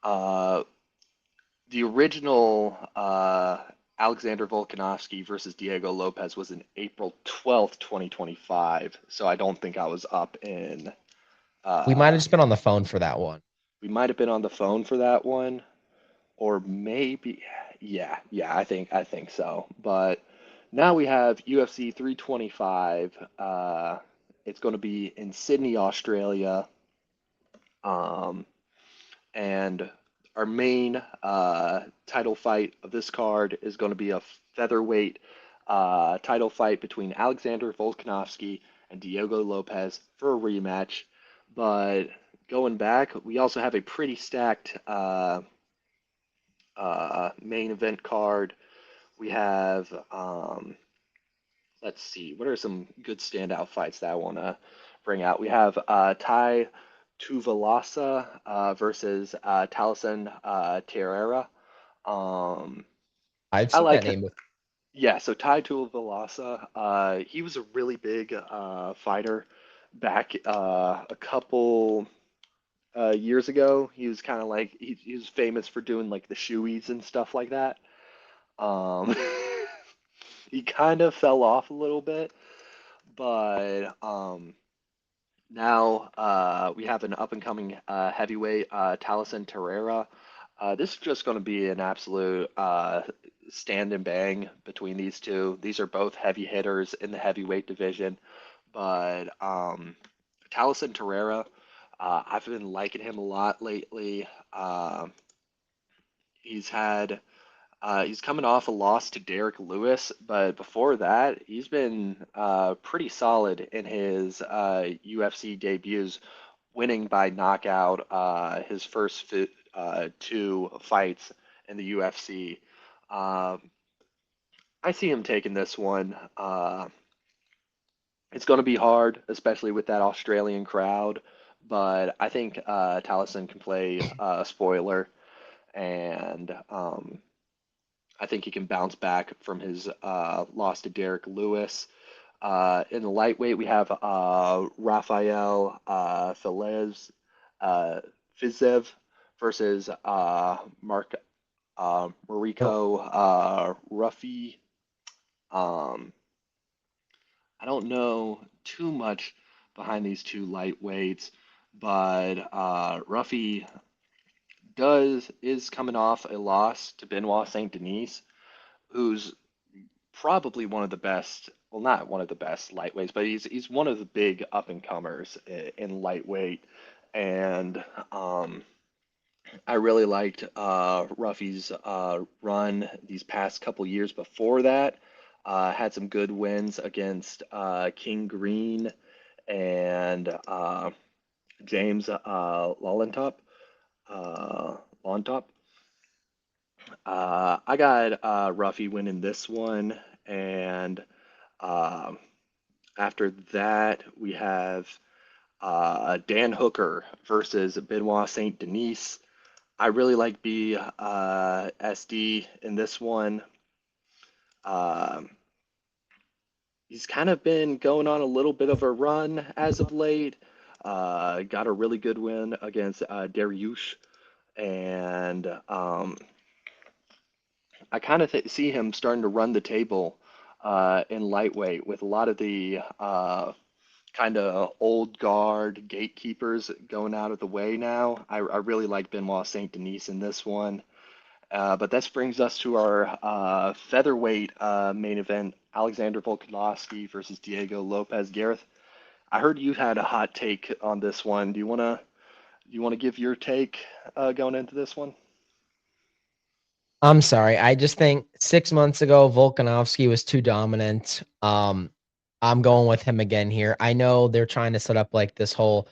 uh, the original Alexander Volkanovski versus Diego Lopez was in April 12th, 2025. So I don't think I was up in. We might have Uh, just been on the phone for that one. we might have been on the phone for that one, or maybe, yeah, I think so. But now we have UFC 325. It's going to be in Sydney, Australia, um, and our main title fight of this card is going to be a featherweight title fight between Alexander Volkanovski and Diego Lopez for a rematch. But going back, we also have a pretty stacked main event card. We have, let's see, what are some good standout fights that I want to bring out? We have Tai Tuivasa versus Talison Terrera. Um, I've I seen that like, name. yeah, so Tai Tuivasa, he was a really big fighter back a couple years ago. He was kind of like, he was famous for doing like the shoeies and stuff like that. Um, he kind of fell off a little bit, but now we have an up and coming heavyweight, Talison Terrera. This is just going to be an absolute stand and bang between these two. These are both heavy hitters in the heavyweight division, but Talison Terrera, I've been liking him a lot lately. He's had he's coming off a loss to Derek Lewis, but before that, he's been pretty solid in his UFC debuts, winning by knockout his first two fights in the UFC. Um, I see him taking this one. It's going to be hard, especially with that Australian crowd, but I think Taliesin can play spoiler, and I think he can bounce back from his loss to Derek Lewis. In the lightweight, we have Rafael uh, Fiziev versus Nope. Mariko Ruffy. Um, I don't know too much behind these two lightweights, but Ruffy is coming off a loss to Benoit Saint Denis, who's probably one of the best well, not one of the best lightweights, but he's one of the big up and comers in lightweight, and I really liked Ruffy's run these past couple years before that. Had some good wins against King Green and James Lolentop. On top. I got Ruffy winning this one, and um after that we have Dan Hooker versus Benoit Saint Denis. I really like BSD in this one. Um, he's kind of been going on a little bit of a run as of late. Got a really good win against Dariush, and I kind of see him starting to run the table in lightweight with a lot of the kind of old guard gatekeepers going out of the way now. I really like Benoit Saint Denis in this one. But this brings us to our featherweight main event: Alexander Volkanovski versus Diego Lopez. Gareth, I heard you had a hot take on this one. Do you wanna give your take going into this one? I'm sorry. I just think 6 months ago, Volkanovski was too dominant. I'm going with him again here. I know they're trying to set up like this whole,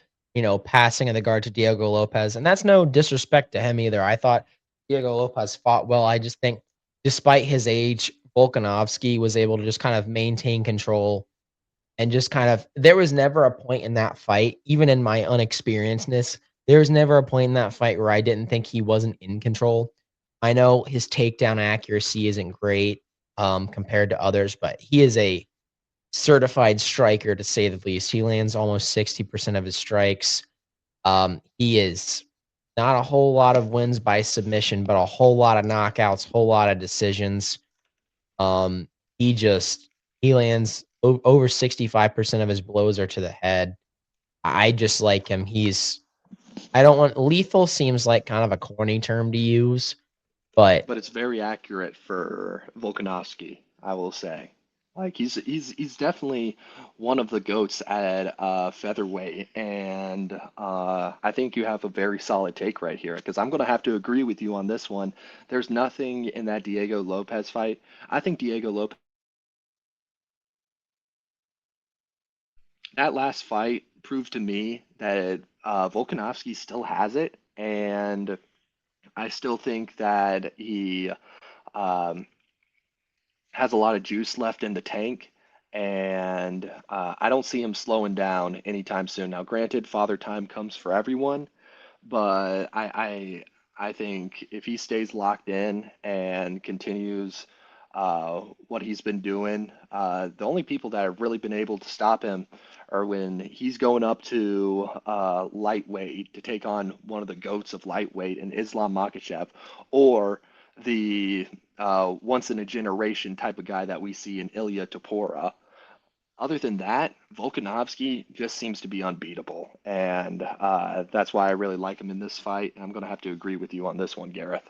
passing of the guard to Diego Lopez, and that's no disrespect to him either. I thought Diego Lopez fought well. I just think despite his age, Volkanovski was able to just kind of maintain control and just kind of there was never a point in that fight, even in my unexperiencedness, there was never a point in that fight where I didn't think he wasn't in control. I know his takedown accuracy isn't great, compared to others, but he is a certified striker to say the least. He lands almost 60% of his strikes. He is not a whole lot of wins by submission, but a whole lot of knockouts, whole lot of decisions. Um, he just he lands over 65% of his blows are to the head. I just like him. I don't want lethal seems like kind of a corny term to use, but But it's very accurate for Volkanovski, I will say. Like he's definitely one of the goats at featherweight, and I think you have a very solid take right here because I'm gonna have to agree with you on this one. There's nothing in that Diego Lopez fight. I think Diego Lopez, that last fight proved to me that Volkanovski still has it, and I still think that he um, has a lot of juice left in the tank, and I don't see him slowing down anytime soon. Now, granted, father time comes for everyone, but I think if he stays locked in and continues what he's been doing, the only people that have really been able to stop him are when he's going up to lightweight to take on one of the goats of lightweight in Islam Makhachev, or the once in a generation type of guy that we see in Ilya Topora. Other than that, Volkanovski just seems to be unbeatable, and that's why I really like him in this fight. And I'm going to have to agree with you on this one, Gareth.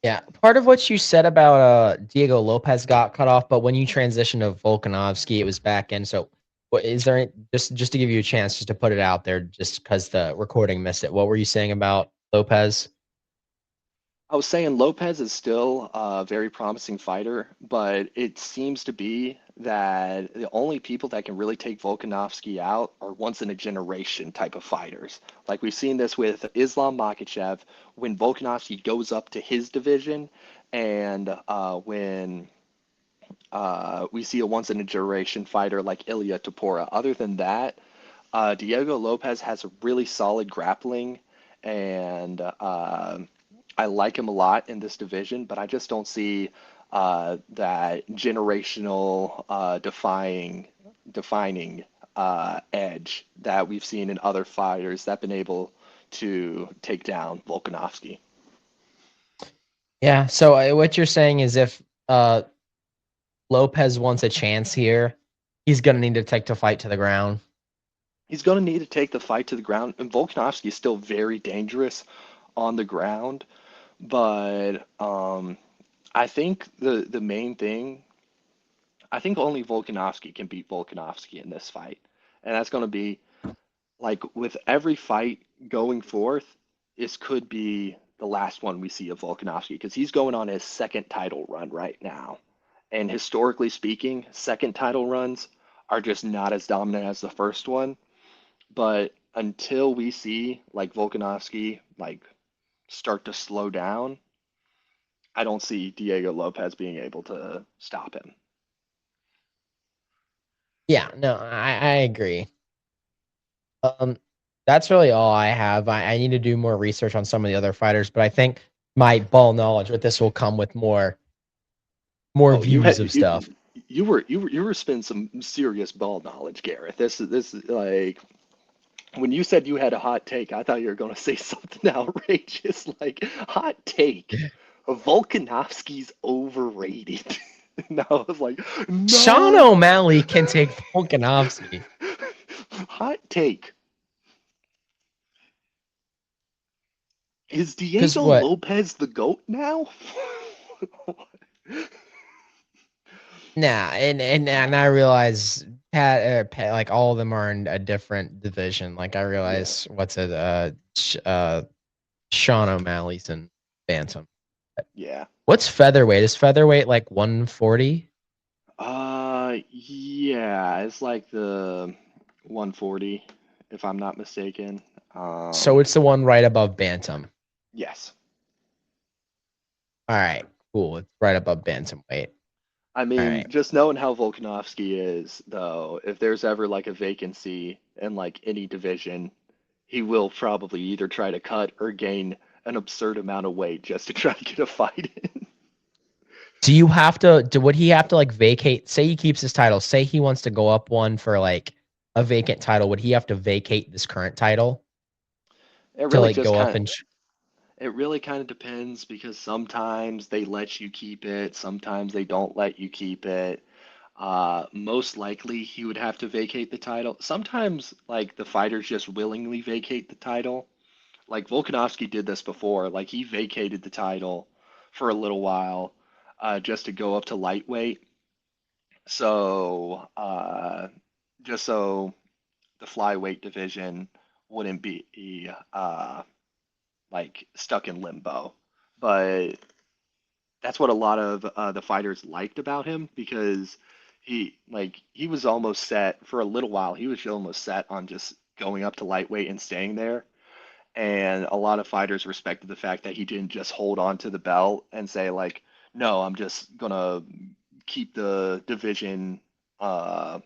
yeah, part of what you said about Diego Lopez got cut off, but when you transitioned to Volkanovski, it was back in. So, what is there just to give you a chance just to put it out there, just because the recording missed it? What were you saying about Lopez? I was saying Lopez is still a very promising fighter, but it seems to be that the only people that can really take Volkanovski out are once in a generation type of fighters. Like we've seen this with Islam Makhachev when Volkanovski goes up to his division, and when we see a once in a generation fighter like Ilya Topora. Other than that, Diego Lopez has a really solid grappling, and I like him a lot in this division, but I just don't see that generational defining edge that we've seen in other fighters that have been able to take down Volkanovski. Yeah. So what you're saying is if Lopez wants a chance here, he's gonna need to take the fight to the ground. He's going to need to take the fight to the ground, and Volkanovski is still very dangerous on the ground. But I think the main thing I think only Volkanovski can beat Volkanovski in this fight. And that's going to be like with every fight going forth, this could be the last one we see of Volkanovski because he's going on his second title run right now. And historically speaking, second title runs are just not as dominant as the first one. But until we see like Volkanovski like start to slow down, I don't see Diego Lopez being able to stop him. Yeah, no, I agree. Um, that's really all I have. I need to do more research on some of the other fighters, but I think my ball knowledge with this will come with more Oh, you views had of stuff. you were spending some serious ball knowledge, Gareth. This is like when you said you had a hot take, I thought you were going to say something outrageous like hot take. Volkanovski's overrated. And I was like, Sean no. O'Malley can take Volkanovski. Hot take. Is Because Diego what? Lopez the GOAT now? Nah, and I realize Pat, like all of them are in a different division. Like I Yeah. realize what's it, Sean O'Malley's in bantam. Yeah. What's featherweight? Is featherweight like 140? Yeah, it's like the 140, if I'm not mistaken. So it's the one right above bantam. Yes. All right, cool. It's right above bantamweight. I All mean, right. just knowing how Volkanovski is, though, if there's ever like a vacancy in like any division, he will probably either try to cut or gain an absurd amount of weight just to try to get a fight in. Do you have to? Would he have to like vacate? Say he keeps his title. Say he wants to go up one for like a vacant title. Would he have to vacate this current title It to really like just go up kind and? It really kind of depends because sometimes they let you keep it, sometimes they don't let you keep it. Most likely he would have to vacate the title. Sometimes like the fighters just willingly vacate the title. Like Volkanovski did this before. Like he vacated the title for a little while just to go up to lightweight. So just so the flyweight division wouldn't be like stuck in limbo. But that's what a lot of the fighters liked about him because he was almost set for a little while. He was almost set on just going up to lightweight and staying there. And a lot of fighters respected the fact that he didn't just hold on to the belt and say like, no, I'm just gonna keep the division uh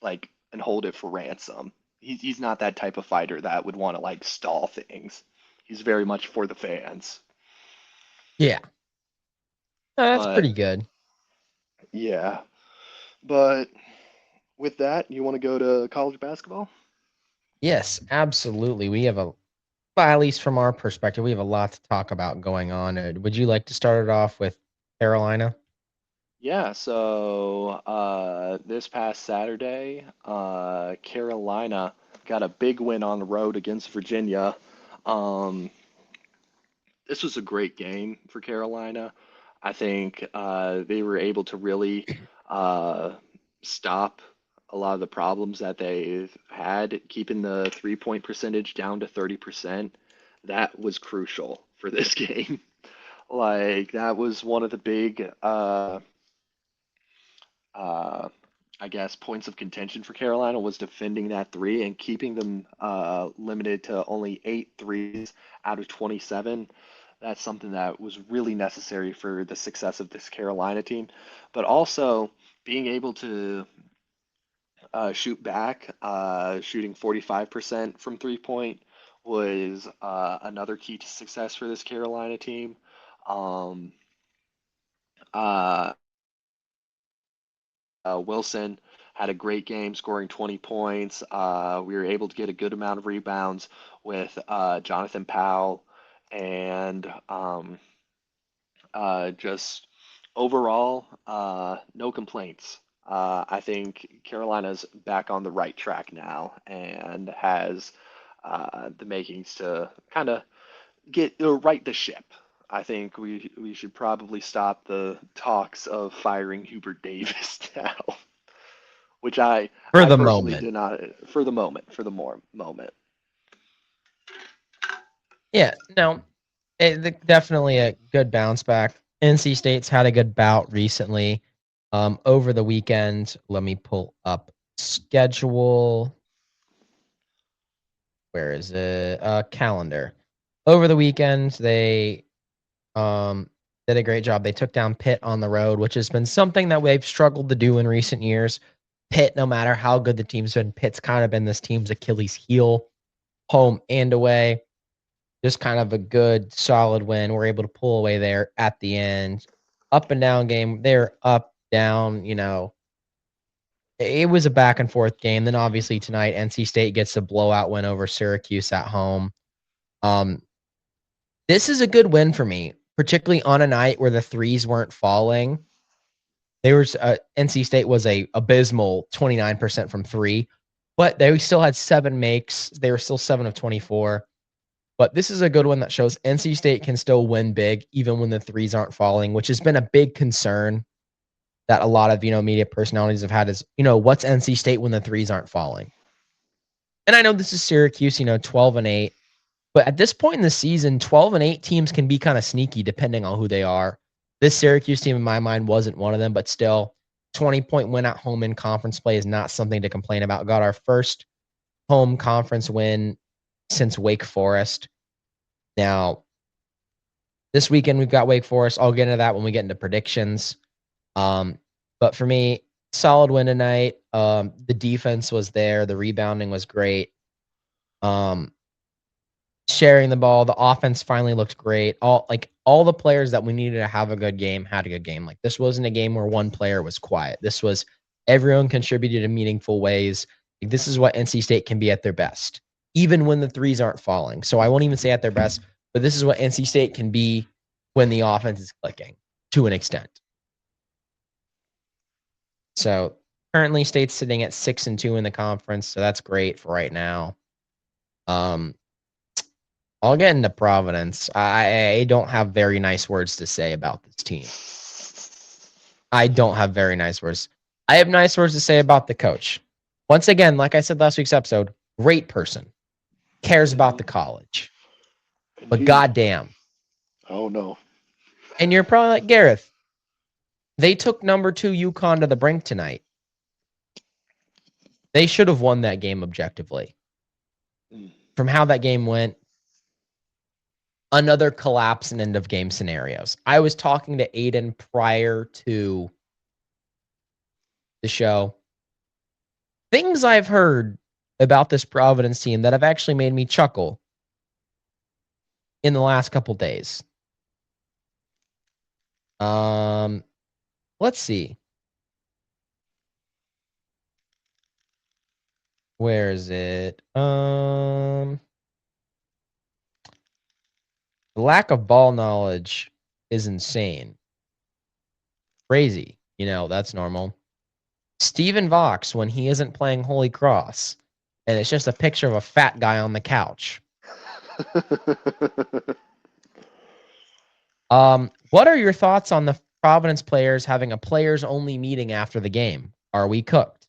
like and hold it for ransom. He's not that type of fighter that would want to like stall things. He's very much for the fans. Yeah, that's But pretty good. yeah, but with that, you want to go to college basketball? Yes, absolutely. We have a, well, at least from our perspective, we have a lot to talk about going on. Would you like to start it off with Carolina? Yeah, so this past Saturday, Carolina got a big win on the road against Virginia. Um, this was a great game for Carolina. I think they were able to really uh, stop a lot of the problems that they've had, keeping the 3-point percentage down to 30%. That was crucial for this game. Like that was one of the big, uh, I guess, points of contention for Carolina was defending that three and keeping them limited to only 8 threes out of 27. That's something that was really necessary for the success of this Carolina team, but also being able to shoot back, shooting 45% from 3 point was another key to success for this Carolina team. Um, uh, Wilson had a great game, scoring 20 points. We were able to get a good amount of rebounds with Jonathan Powell, and just overall, no complaints. I think Carolina's back on the right track now and has the makings to kind of get right the ship. I think we should probably stop the talks of firing Hubert Davis now, which For I the personally moment. did not for the moment, moment. Yeah, no, definitely a good bounce back. NC State's had a good bout recently. Over the weekend, let me pull up schedule. Where is it? Calendar. Over the weekend, they did a great job. They took down Pitt on the road, which has been something that we've struggled to do in recent years. Pitt, no matter how good the team's been, Pitt's kind of been this team's Achilles heel, home and away. Just kind of a good, solid win. We're able to pull away there at the end. Up and down game. They're up, down, It was a back and forth game. Then obviously tonight, NC State gets a blowout win over Syracuse at home. This is a good win for me, particularly on a night where the threes weren't falling. NC State was a abysmal 29% from three, but they still had 7 makes. They were still 7 of 24. But this is a good one that shows NC State can still win big even when the threes aren't falling, which has been a big concern that a lot of media personalities have had is what's NC State when the threes aren't falling. And I know this is Syracuse, 12-8, but at this point in the season, 12-8 teams can be kind of sneaky depending on who they are. This Syracuse team, in my mind, wasn't one of them, but still, 20-point win at home in conference play is not something to complain about. Got our first home conference win since Wake Forest. Now, this weekend we've got Wake Forest. I'll get into that when we get into predictions. But for me, solid win tonight. The defense was there. The rebounding was great. Sharing the ball. The offense finally looked great. All the players that we needed to have a good game had a good game. Like, this wasn't a game where one player was quiet. This was everyone contributed in meaningful ways. Like, this is what NC State can be at their best, even when the threes aren't falling. So I won't even say at their best, but this is what NC State can be when the offense is clicking to an extent. So currently State's sitting at 6-2 in the conference, so that's great for right now. I'll get into Providence. I don't have very nice words to say about this team. I don't have very nice words. I have nice words to say about the coach. Once again, like I said last week's episode, great person. Cares about the college. But goddamn. Oh, no. And you're probably like, Gareth, they took number 2 UConn to the brink tonight. They should have won that game objectively. From how that game went, another collapse and end of game scenarios. I was talking to Aiden prior to the show. Things I've heard about this Providence team that have actually made me chuckle in the last couple days. Let's see. Where is it? The lack of ball knowledge is insane. Crazy. That's normal. Stephen Vox, when he isn't playing Holy Cross, and it's just a picture of a fat guy on the couch. What are your thoughts on the Providence players having a players-only meeting after the game? Are we cooked?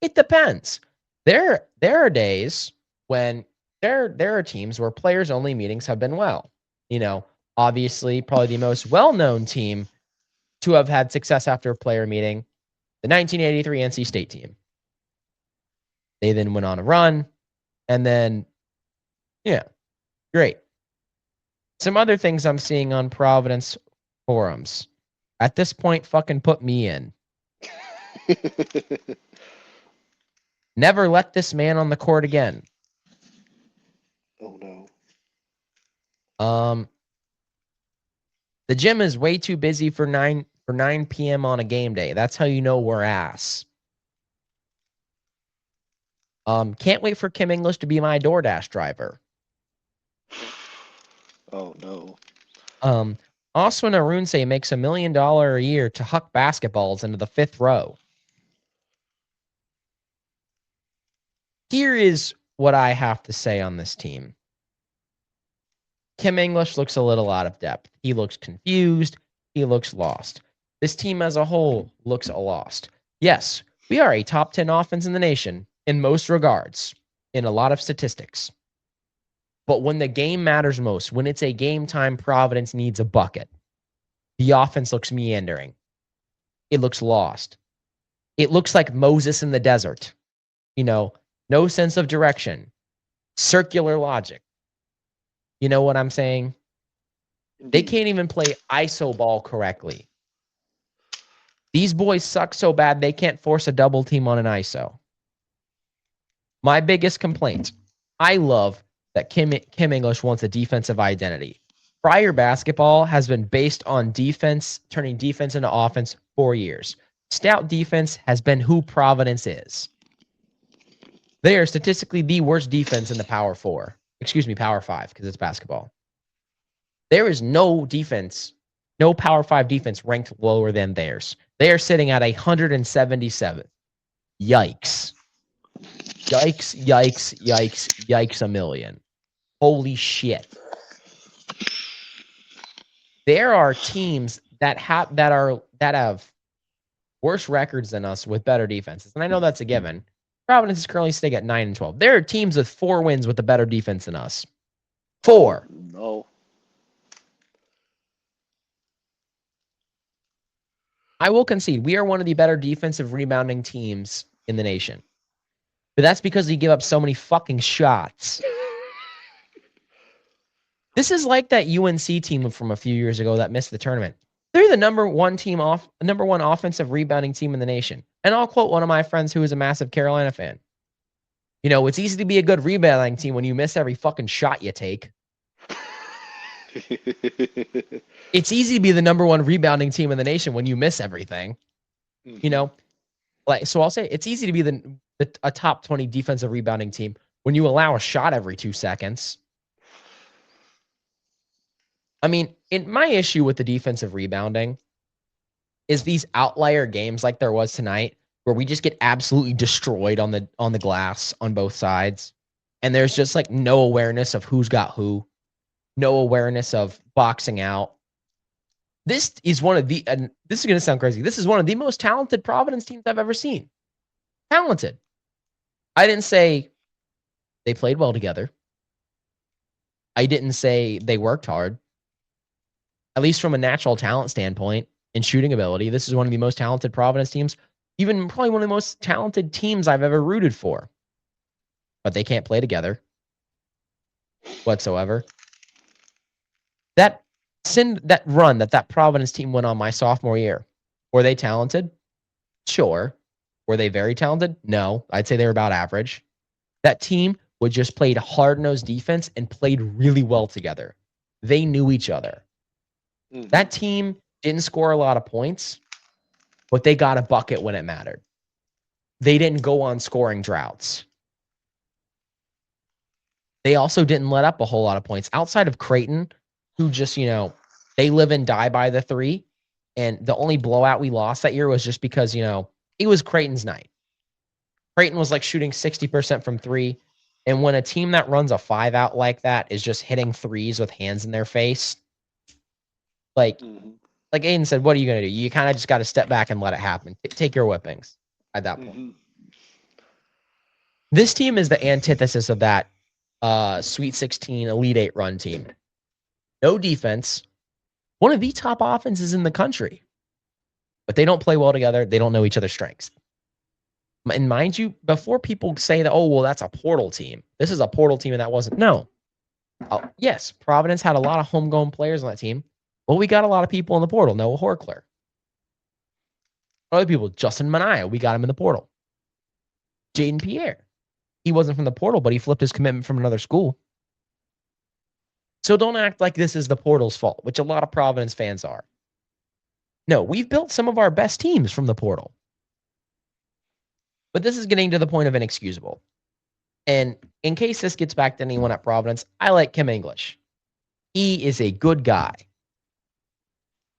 It depends. There are days when there are teams where players-only meetings have been well. Obviously, probably the most well-known team to have had success after a player meeting, the 1983 NC State team. They then went on a run, and then, yeah, great. Some other things I'm seeing on Providence forums. At this point, fucking put me in. Never let this man on the court again. Oh, no. The gym is way too busy for 9 p.m. on a game day. That's how you know we're ass. Can't wait for Kim English to be my DoorDash driver. Oh, no. Oswin Arunse makes $1 million a year to huck basketballs into the 5th row. Here is what I have to say on this team. Kim English looks a little out of depth. He looks confused. He looks lost. This team as a whole looks lost. Yes, we are a top 10 offense in the nation in most regards, in a lot of statistics. But when the game matters most, when it's a game time, Providence needs a bucket. The offense looks meandering. It looks lost. It looks like Moses in the desert. No sense of direction. Circular logic. You know what I'm saying? They can't even play ISO ball correctly. These boys suck so bad they can't force a double team on an ISO. My biggest complaint, I love that Kim English wants a defensive identity. Prior basketball has been based on defense, turning defense into offense for years. Stout defense has been who Providence is. They are statistically the worst defense in the Power 4. Excuse me, Power 5, because it's basketball. There is no defense, no Power 5 defense ranked lower than theirs. They are sitting at 177th. Yikes. Yikes, yikes, yikes, yikes a million. Holy shit. There are teams that have worse records than us with better defenses. And I know that's a given. Providence is currently sitting at 9-12. There are teams with 4 wins with a better defense than us. 4. No. I will concede we are one of the better defensive rebounding teams in the nation. But that's because we give up so many fucking shots. This is like that UNC team from a few years ago that missed the tournament. They're the number one offensive rebounding team in the nation. And I'll quote one of my friends who is a massive Carolina fan. It's easy to be a good rebounding team when you miss every fucking shot you take. It's easy to be the number one rebounding team in the nation when you miss everything. So I'll say it's easy to be a top 20 defensive rebounding team when you allow a shot every 2 seconds. I mean, my issue with the defensive rebounding is these outlier games like there was tonight where we just get absolutely destroyed on the glass on both sides. And there's just like no awareness of who's got who, no awareness of boxing out. This is one of the, and this is going to sound crazy, this is one of the most talented Providence teams I've ever seen. Talented. I didn't say they played well together. I didn't say they worked hard. At least from a natural talent standpoint and shooting ability, this is one of the most talented Providence teams, even probably one of the most talented teams I've ever rooted for. But they can't play together whatsoever. That run that Providence team went on my sophomore year, were they talented? Sure. Were they very talented? No. I'd say they were about average. That team would just played hard-nosed defense and played really well together. They knew each other. Mm-hmm. That team didn't score a lot of points, but they got a bucket when it mattered. They didn't go on scoring droughts. They also didn't let up a whole lot of points outside of Creighton, who just, they live and die by the 3. And the only blowout we lost that year was just because, it was Creighton's night. Creighton was like shooting 60% from 3. And when a team that runs a 5-out like that is just hitting threes with hands in their face, like Aiden said, what are you going to do? You kind of just got to step back and let it happen. Take your whippings at that point. This team is the antithesis of that Sweet 16 Elite 8 run team. No defense. One of the top offenses in the country. But they don't play well together. They don't know each other's strengths. And mind you, before people say that, oh, well, that's a portal team. This is a portal team and that wasn't. No. Yes, Providence had a lot of homegrown players on that team. Well, we got a lot of people in the portal. Noah Horkler. Other people, Justin Mania, we got him in the portal. Jaden Pierre. He wasn't from the portal, but he flipped his commitment from another school. So don't act like this is the portal's fault, which a lot of Providence fans are. No, we've built some of our best teams from the portal. But this is getting to the point of inexcusable. And in case this gets back to anyone at Providence, I like Kim English. He is a good guy.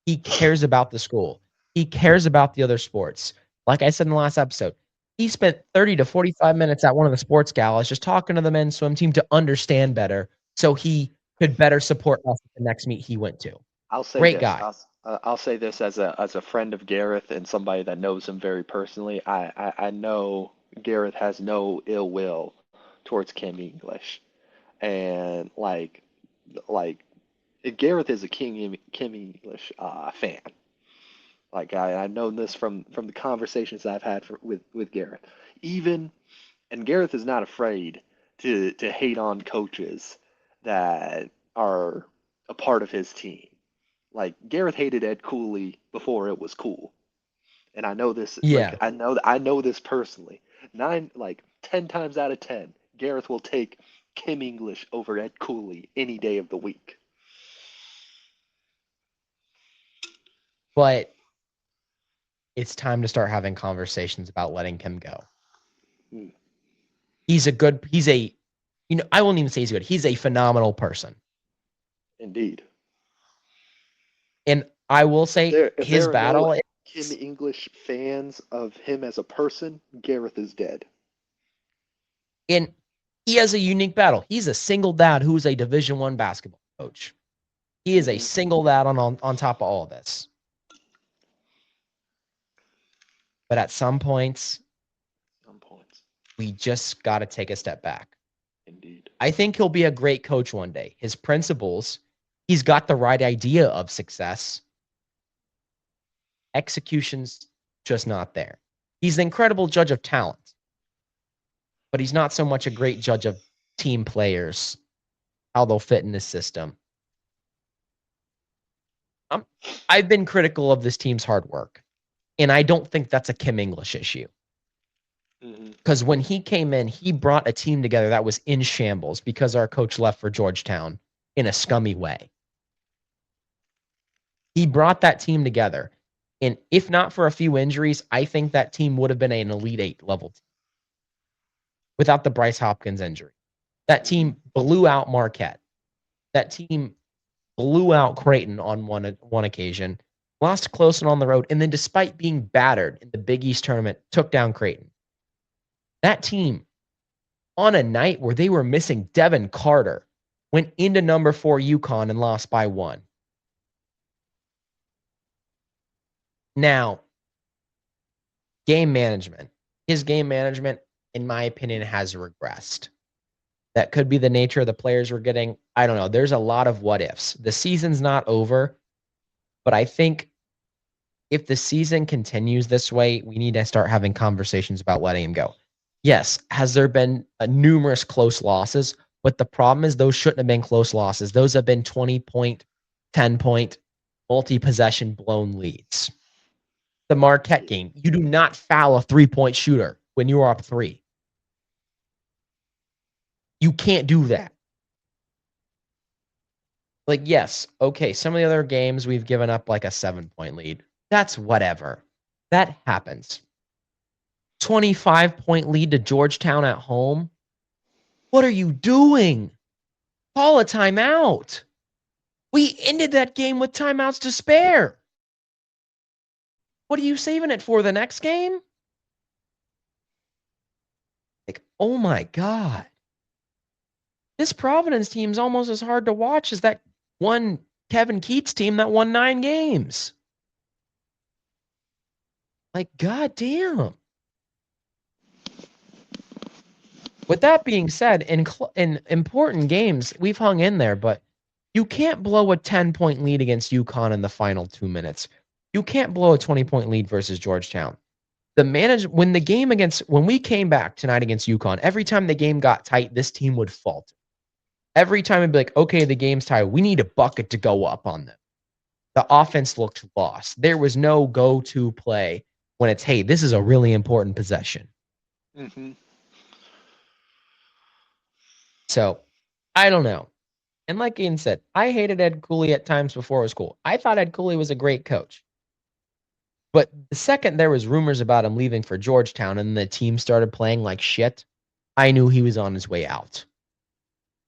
He cares about the school. He cares about the other sports. Like I said in the last episode, he spent 30 to 45 minutes at one of the sports galas just talking to the men's swim team to understand better so he could better support us at the next meet he went to. I'll say Great this. guy. I'll say this as a friend of Gareth and somebody that knows him very personally. I know Gareth has no ill will towards Kim English, and like Gareth is a Kim English fan. Like I've known this from the conversations I've had with Gareth. And Gareth is not afraid to hate on coaches that are a part of his team. Like Gareth hated Ed Cooley before it was cool, and I know this. Yeah. Like I know this personally. 10 times out of 10, Gareth will take Kim English over Ed Cooley any day of the week. But it's time to start having conversations about letting Kim go. Hmm. I won't even say he's good. He's a phenomenal person. Indeed. And I will say If his there are battle no is, Kim English fans of him as a person, Gareth is dead. and he has a unique battle. He's a single dad who's a Division I basketball coach. He is a single dad on top of all of this. But at some points, we just got to take a step back. Indeed. I think he'll be a great coach one day. His principles, he's got the right idea of success. Execution's just not there. He's an incredible judge of talent, but he's not so much a great judge of team players, how they'll fit in the system. I've been critical of this team's hard work, and I don't think that's a Kim English issue. Because when he came in, he brought a team together that was in shambles because our coach left for Georgetown in a scummy way. He brought that team together. And if not for a few injuries, I think that team would have been an Elite Eight level team without the Bryce Hopkins injury. That team blew out Marquette. That team blew out Creighton on one occasion, lost close and on the road, and then despite being battered in the Big East tournament, took down Creighton. That team, on a night where they were missing Devin Carter, went into number 4 UConn and lost by 1. Now, game management. His game management, in my opinion, has regressed. That could be the nature of the players we're getting. I don't know. There's a lot of what ifs. The season's not over, but I think if the season continues this way, we need to start having conversations about letting him go. Yes, has there been numerous close losses? But the problem is those shouldn't have been close losses. Those have been 20-point, 10-point, multi-possession blown leads. The Marquette game, you do not foul a three-point shooter when you are up 3. You can't do that. Like, yes, okay, some of the other games we've given up like a 7-point lead. That's whatever. That happens. 25-point lead to Georgetown at home. What are you doing? Call a timeout. We ended that game with timeouts to spare. What are you saving it for the next game? Like, oh my God. This Providence team's almost as hard to watch as that one Kevin Keats team that won 9 games. Like, goddamn. With that being said, in important games, we've hung in there, but you can't blow a 10-point lead against UConn in the final 2 minutes. You can't blow a 20-point lead versus Georgetown. When we came back tonight against UConn, every time the game got tight, this team would falter. Every time it'd be like, okay, the game's tied. We need a bucket to go up on them. The offense looked lost. There was no go-to play when it's, hey, this is a really important possession. Mm-hmm. So, I don't know. And like Ian said, I hated Ed Cooley at times before it was cool. I thought Ed Cooley was a great coach. But the second there was rumors about him leaving for Georgetown and the team started playing like shit, I knew he was on his way out.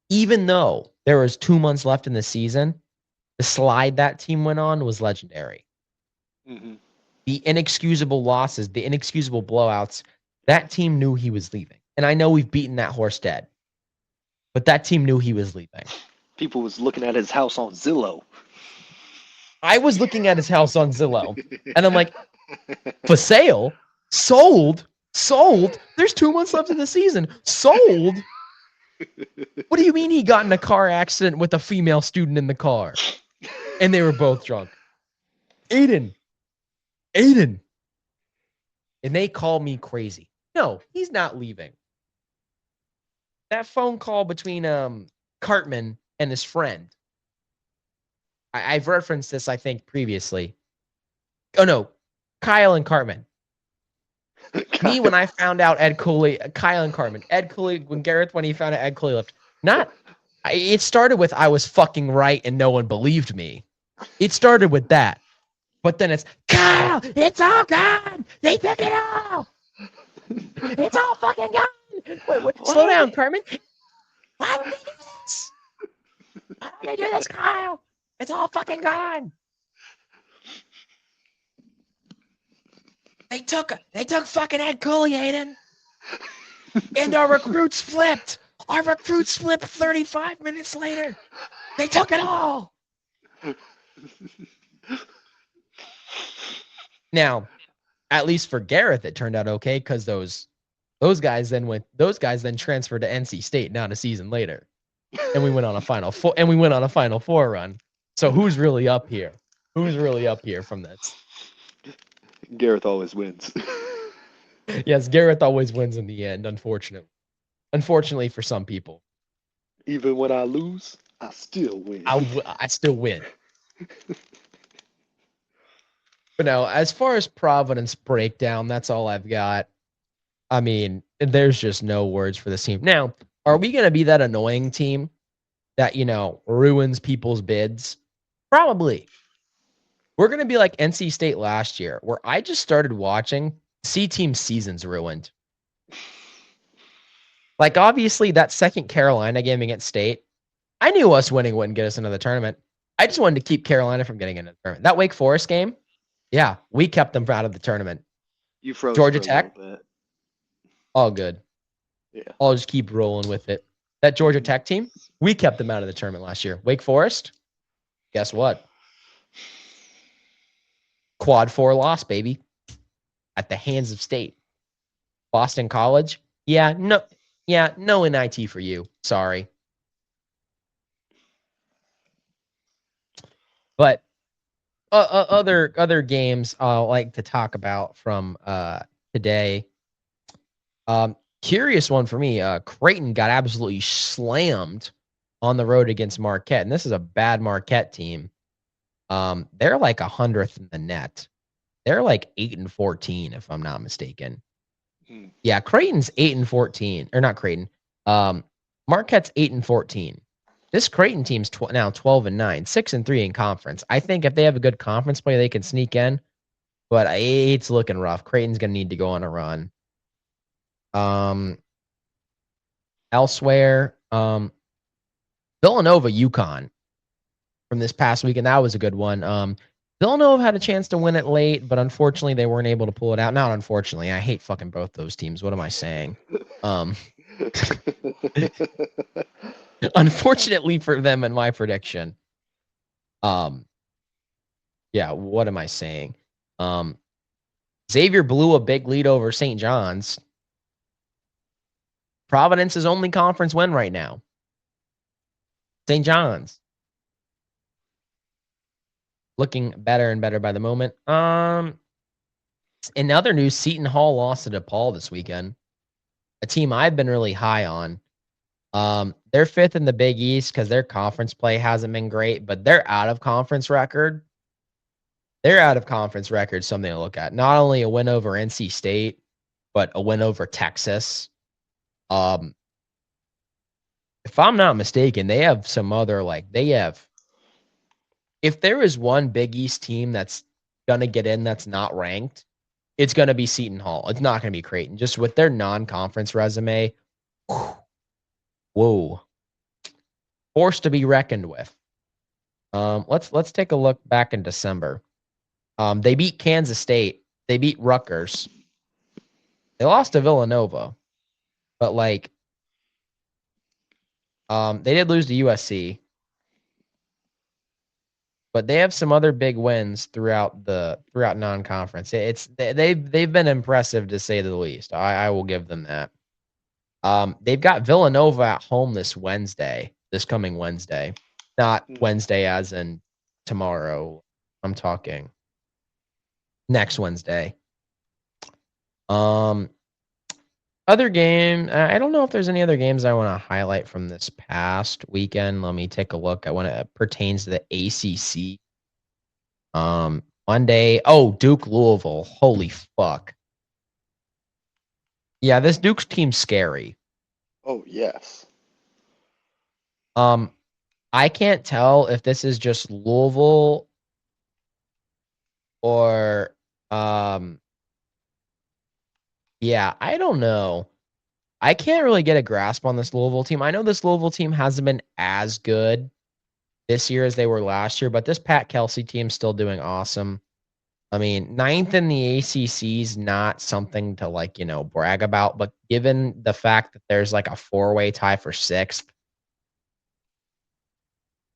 Even though there was 2 months left in the season, the slide that team went on was legendary. Mm-hmm. The inexcusable losses, the inexcusable blowouts, that team knew he was leaving. And I know we've beaten that horse dead. But that team knew he was leaving. People was looking at his house on Zillow. I was looking at his house on Zillow, and I'm like, for sale, sold. There's 2 months left in the season. Sold. What do you mean he got in a car accident with a female student in the car, and they were both drunk? Aiden. And they call me crazy. No, he's not leaving. That phone call between Cartman and his friend. I've referenced this, I think, previously. Oh no, Kyle and Cartman. Me, when I found out Ed Cooley, Kyle and Cartman, Ed Cooley, when he found out Ed Cooley left, it started with I was fucking right and no one believed me. It started with that. But then it's, Kyle, it's all gone. They took it all. It's all fucking gone. Wait, slow down, Cartman. Why would they do this? Why would they do this, Kyle? It's all fucking gone. They took fucking Ed Cooley, Aiden. And our recruits flipped. Our recruits flipped 35 minutes later. They took it all. Now, at least for Gareth, it turned out okay because those guys then transferred to NC State not a season later, and we went on a Final Four run. So who's really up here? Who's really up here from this? Gareth always wins. Yes, Gareth always wins in the end. Unfortunately for some people. Even when I lose, I still win. I still win. But no, as far as Providence breakdown, that's all I've got. I mean, there's just no words for this team. Now, are we going to be that annoying team that, ruins people's bids? Probably. We're going to be like NC State last year, where I just started watching, C-team season's ruined. Like, obviously, that second Carolina game against State, I knew us winning wouldn't get us into the tournament. I just wanted to keep Carolina from getting into the tournament. That Wake Forest game, yeah, we kept them out of the tournament. You froze Georgia for a Tech, little bit. all good. Yeah. I'll just keep rolling with it. That Georgia Tech team, we kept them out of the tournament last year. Wake Forest, guess what? Quad 4 loss, baby, at the hands of State. Boston College, no NIT for you. Sorry. But other games I like to talk about from today. Curious one for me. Creighton got absolutely slammed on the road against Marquette, and this is a bad Marquette team. They're like 100th in the net. They're like 8-14, if I'm not mistaken. Yeah, Creighton's 8-14, or not Creighton. Marquette's 8-14. This Creighton team's now 12-9, 6-3 in conference. I think if they have a good conference play, they can sneak in. But it's looking rough. Creighton's gonna need to go on a run. Elsewhere, Villanova, UConn from this past weekend. That was a good one. Villanova had a chance to win it late, but unfortunately they weren't able to pull it out. Not unfortunately. I hate fucking both those teams. What am I saying? Unfortunately for them and my prediction. Yeah, what am I saying? Xavier blew a big lead over St. John's. Providence's only conference win right now. St. John's. Looking better and better by the moment. In other news, Seton Hall lost to DePaul this weekend. A team I've been really high on. They're fifth in the Big East because their conference play hasn't been great, but their out of conference record. Their out of conference record is something to look at. Not only a win over NC State, but a win over Texas. If I'm not mistaken, they have some other if there is one Big East team that's going to get in that's not ranked, it's going to be Seton Hall. It's not going to be Creighton. Just with their non-conference resume, whoa. Forced to be reckoned with. Let's take a look back in December. They beat Kansas State. They beat Rutgers. They lost to Villanova. But they did lose to USC. but they have some other big wins throughout non-conference. They've been impressive to say the least. I will give them that. They've got Villanova at home this coming Wednesday, not Wednesday as in tomorrow. I'm talking next Wednesday. Other game, I don't know if there's any other games I want to highlight from this past weekend. Let me take a look. It pertains to the ACC. Monday. Oh, Duke Louisville. Holy fuck. Yeah, this Duke's team's scary. Oh, yes. I can't tell if this is just Louisville or yeah, I don't know. I can't really get a grasp on this Louisville team. I know this Louisville team hasn't been as good this year as they were last year, but this Pat Kelsey team's still doing awesome. I mean, 9th in the ACC is not something to brag about, but given the fact that there's like a 4-way tie for 6th,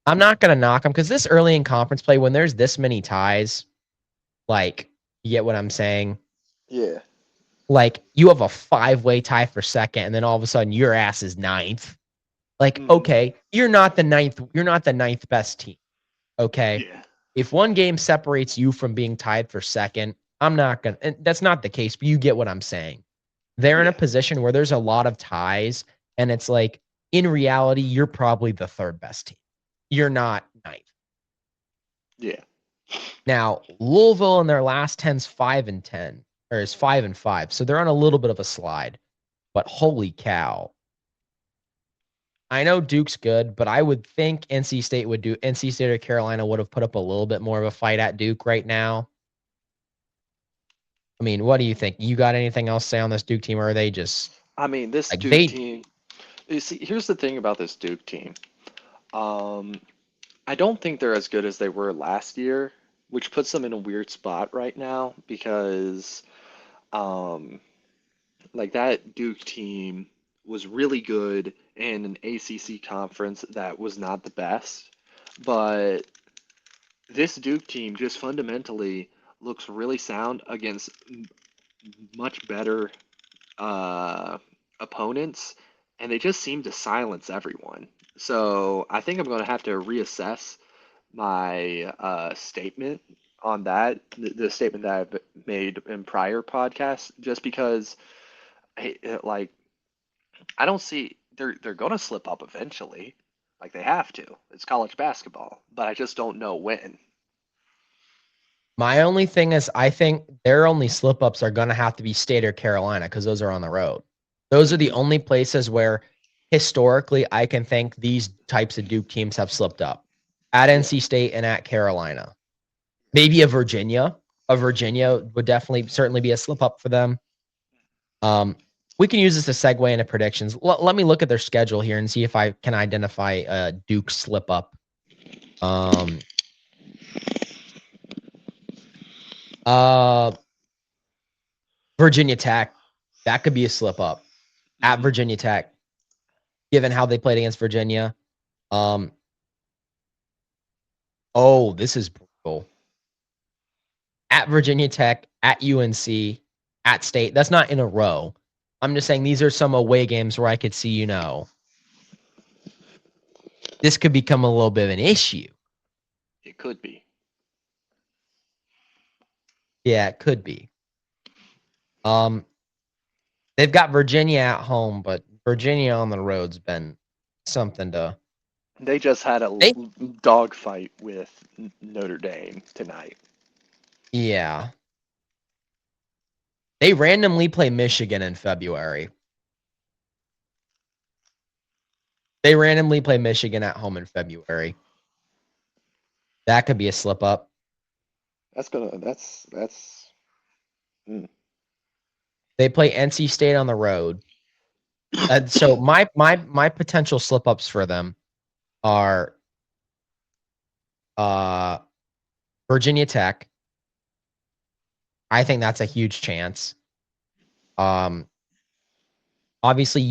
I'm not going to knock them because this early in conference play, when there's this many ties, like, you get what I'm saying? Yeah. Like, you have a 5-way tie for 2nd, and then all of a sudden your ass is 9th. Like, okay, you're not the 9th best team. Okay. Yeah. If one game separates you from being tied for 2nd, I'm not going to, and that's not the case, but you get what I'm saying. They're in a position where there's a lot of ties, and it's like, in reality, you're probably the 3rd best team. You're not 9th. Yeah. Now, Louisville in their last 10's 5-10, or is 5-5. So they're on a little bit of a slide. But holy cow. I know Duke's good, but I would think NC State or Carolina would have put up a little bit more of a fight at Duke right now. I mean, what do you think? You got anything else to say on this Duke team, or are they just I mean, this like Duke team. You see, here's the thing about this Duke team. I don't think they're as good as they were last year, which puts them in a weird spot right now because, like that Duke team was really good in an ACC conference that was not the best, but this Duke team just fundamentally looks really sound against much better opponents, and they just seem to silence everyone. So I think I'm going to have to reassess my statement on that, the statement that I've made in prior podcasts, just because, like, I don't see they're going to slip up eventually, like they have to. It's college basketball, but I just don't know when. My only thing is I think their only slip ups are going to have to be State or Carolina because those are on the road. Those are the only places where historically I can think these types of Duke teams have slipped up at NC State and at Carolina. Maybe a Virginia. A Virginia would certainly be a slip up for them. We can use this to segue into predictions. Let me look at their schedule here and see if I can identify a Duke slip up. Virginia Tech, that could be a slip up at Virginia Tech, given how they played against Virginia. Oh, this is brutal. At Virginia Tech, at UNC, at State. That's not in a row. I'm just saying these are some away games where I could see, this could become a little bit of an issue. It could be. Yeah, it could be. They've got Virginia at home, but Virginia on the road's been something to. They just had a dogfight with Notre Dame tonight. Yeah. They randomly play Michigan in February. They randomly play Michigan at home in February. That could be a slip up. They play NC State on the road. So my potential slip ups for them are Virginia Tech. I think that's a huge chance. Obviously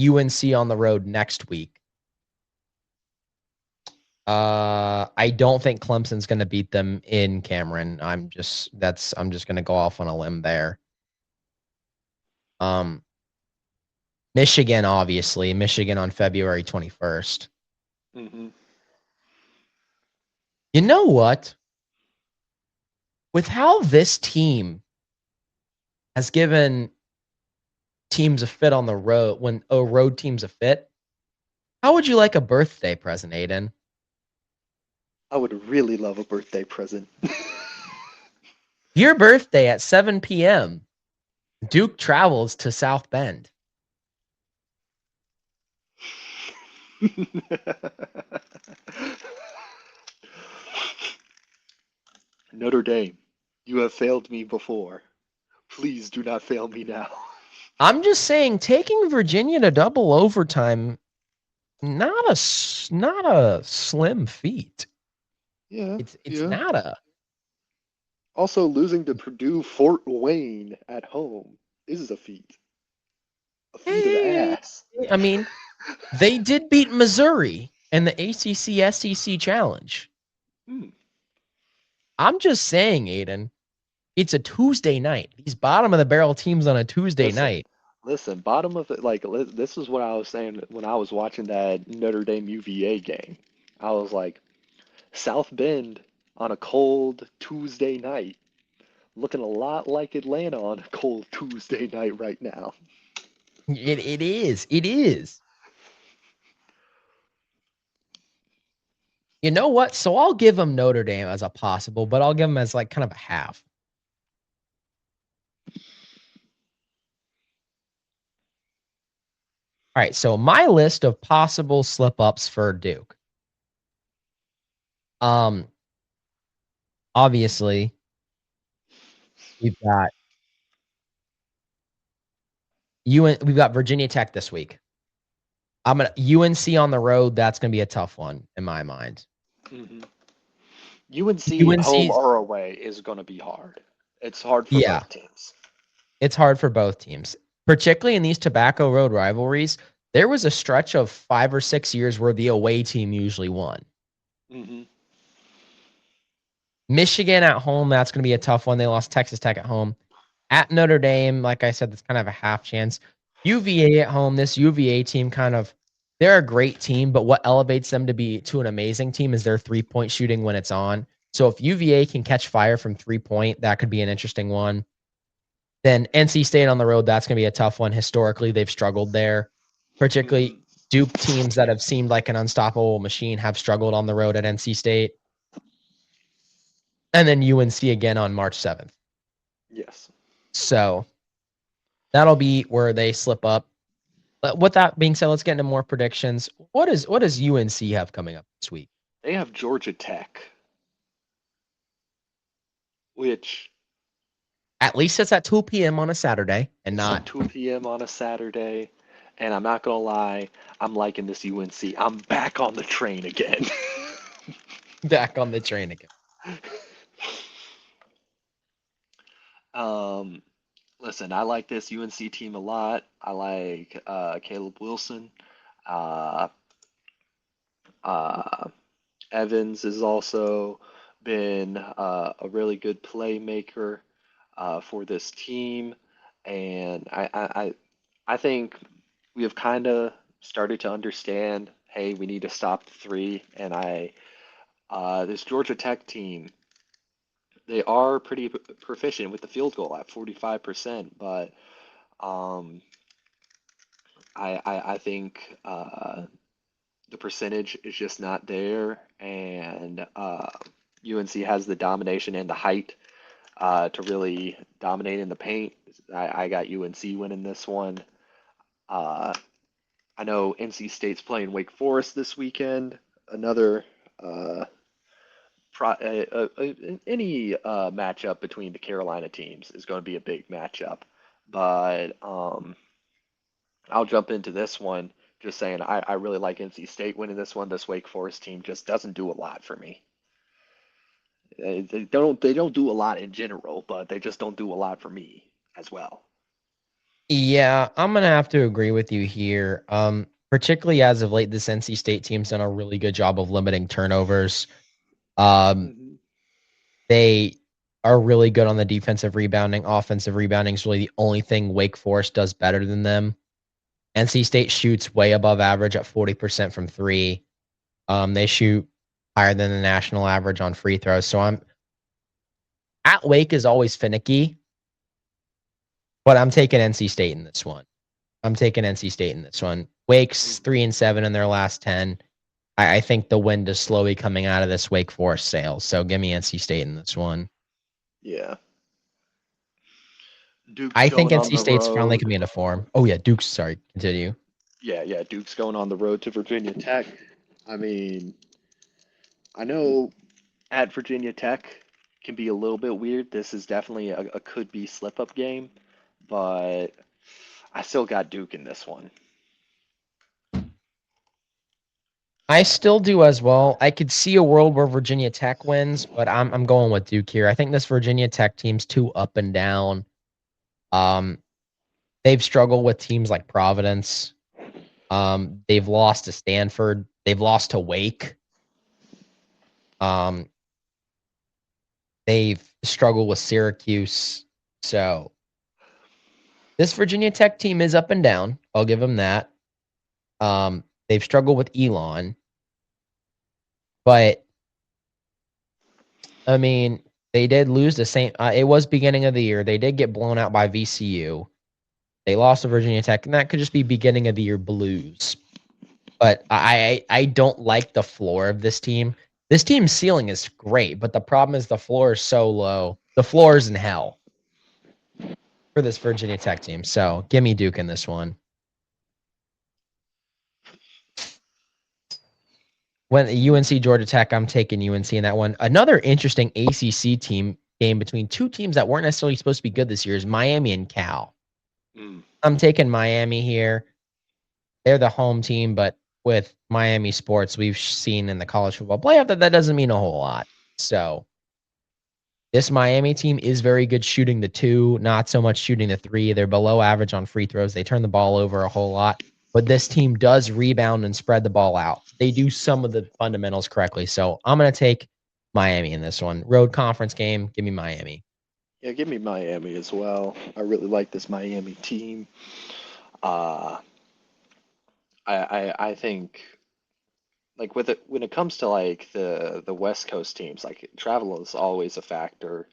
UNC on the road next week. I don't think Clemson's going to beat them in Cameron. I'm just going to go off on a limb there. Michigan, obviously, Michigan on February 21st. Mm-hmm. You know what? With how this team has given teams a fit on the road, when road teams a fit, how would you like a birthday present, Aiden? I would really love a birthday present. Your birthday at 7 p.m. Duke travels to South Bend. Notre Dame, you have failed me before. Please do not fail me now. I'm just saying, taking Virginia to double overtime, not a slim feat. Yeah, It's yeah. not a. Also, losing to Purdue Fort Wayne at home is a feat. A feat of ass. I mean, they did beat Missouri in the ACC SEC challenge. Hmm. I'm just saying, Aiden, it's a Tuesday night. These bottom of the barrel teams on a Tuesday Listen, night. listen. Bottom of it, like this is what I was saying when I was watching that Notre Dame UVA game. I was like, South Bend on a cold Tuesday night, looking a lot like Atlanta on a cold Tuesday night right now. It is. It is. You know what? So I'll give them Notre Dame as a possible, but I'll give them as like kind of a half. All right. So my list of possible slip ups for Duke. Obviously, we've got we've got Virginia Tech this week. UNC on the road. That's gonna be a tough one in my mind. Hmm. UNC home UNC's or away is going to be hard. It's hard for yeah, both teams. it's hard for both teams, particularly in these Tobacco Road rivalries. There was a stretch of 5 or 6 years where the away team usually won. Hmm. Michigan at home, that's going to be a tough one. They lost Texas Tech at home. At Notre Dame, like I said, that's kind of a half chance. UVA at home, this UVA team they're a great team, but what elevates them to an amazing team is their 3-point shooting when it's on. So if UVA can catch fire from 3-point, that could be an interesting one. Then NC State on the road, that's going to be a tough one. Historically, they've struggled there. Hmm. Particularly Duke teams that have seemed like an unstoppable machine have struggled on the road at NC State. And then UNC again on March 7th. Yes. So that'll be where they slip up. But with that being said, let's get into more predictions. What does UNC have coming up this week? They have Georgia Tech, which At least it's at 2 p.m. on a Saturday and it's at not 2 p.m. on a Saturday. And I'm not gonna lie, I'm liking this UNC. I'm back on the train again. back on the train again. Um, Listen, I like this UNC team a lot. I like Caleb Wilson. Uh, uh, Evans has also been a really good playmaker for this team, and I think we have kind of started to understand. Hey, we need to stop the three, and this Georgia Tech team, they are pretty proficient with the field goal at 45%, but um, I think the percentage is just not there, and UNC has the domination and the height to really dominate in the paint. I got UNC winning this one. Uh, I know NC State's playing Wake Forest this weekend. Another uh, any matchup between the Carolina teams is going to be a big matchup, but I'll jump into this one just saying I really like NC State winning this one. This Wake Forest team just doesn't do a lot for me. They don't do a lot in general, but they just don't do a lot for me as well. Yeah, I'm gonna have to agree with you here. particularly as of late, this NC State team's done a really good job of limiting turnovers. Um, Hmm. they are really good on the defensive rebounding. Offensive rebounding is really the only thing Wake Forest does better than them. NC State shoots way above average at 40% from three. They shoot higher than the national average on free throws. So I'm at Wake is always finicky, but I'm taking NC State in this one. Wake's 3-7 in their last 10. I think the wind is slowly coming out of this Wake Forest sail. So give me NC State in this one. Yeah. Duke's I think going on NC the State's finally road. coming into form. Oh yeah, Duke's. Sorry, continue. Yeah. Duke's going on the road to Virginia Tech. I mean, I know at Virginia Tech can be a little bit weird. This is definitely a could be slip up game, but I still got Duke in this one. I still do as well. I could see a world where Virginia Tech wins, but I'm going with Duke here. I think this Virginia Tech team's too up and down. Um, they've struggled with teams like Providence. They've lost to Stanford. They've lost to Wake. Um, they've struggled with Syracuse. So this Virginia Tech team is up and down. I'll give them that. They've struggled with Elon, but I mean, they did lose the same. It was beginning of the year. They did get blown out by VCU. They lost to Virginia Tech, and that could just be beginning of the year blues. But I don't like the floor of this team. This team's ceiling is great, but the problem is the floor is so low. The floor is in hell for this Virginia Tech team. So give me Duke in this one. When UNC Georgia Tech, I'm taking UNC in that one. Another interesting ACC team game between two teams that weren't necessarily supposed to be good this year is Miami and Cal. Mm. I'm taking Miami here. They're the home team, but with Miami sports, we've seen in the college football playoff that doesn't mean a whole lot. So this Miami team is very good shooting the two, not so much shooting the three. They're below average on free throws. They turn the ball over a whole lot, but this team does rebound and spread the ball out. They do some of the fundamentals correctly. So I'm going to take Miami in this one. Road conference game. Give me Miami. Yeah, give me Miami as well. I really like this Miami team. Uh, I think like with it when it comes to like the West Coast teams, like travel is always a factor.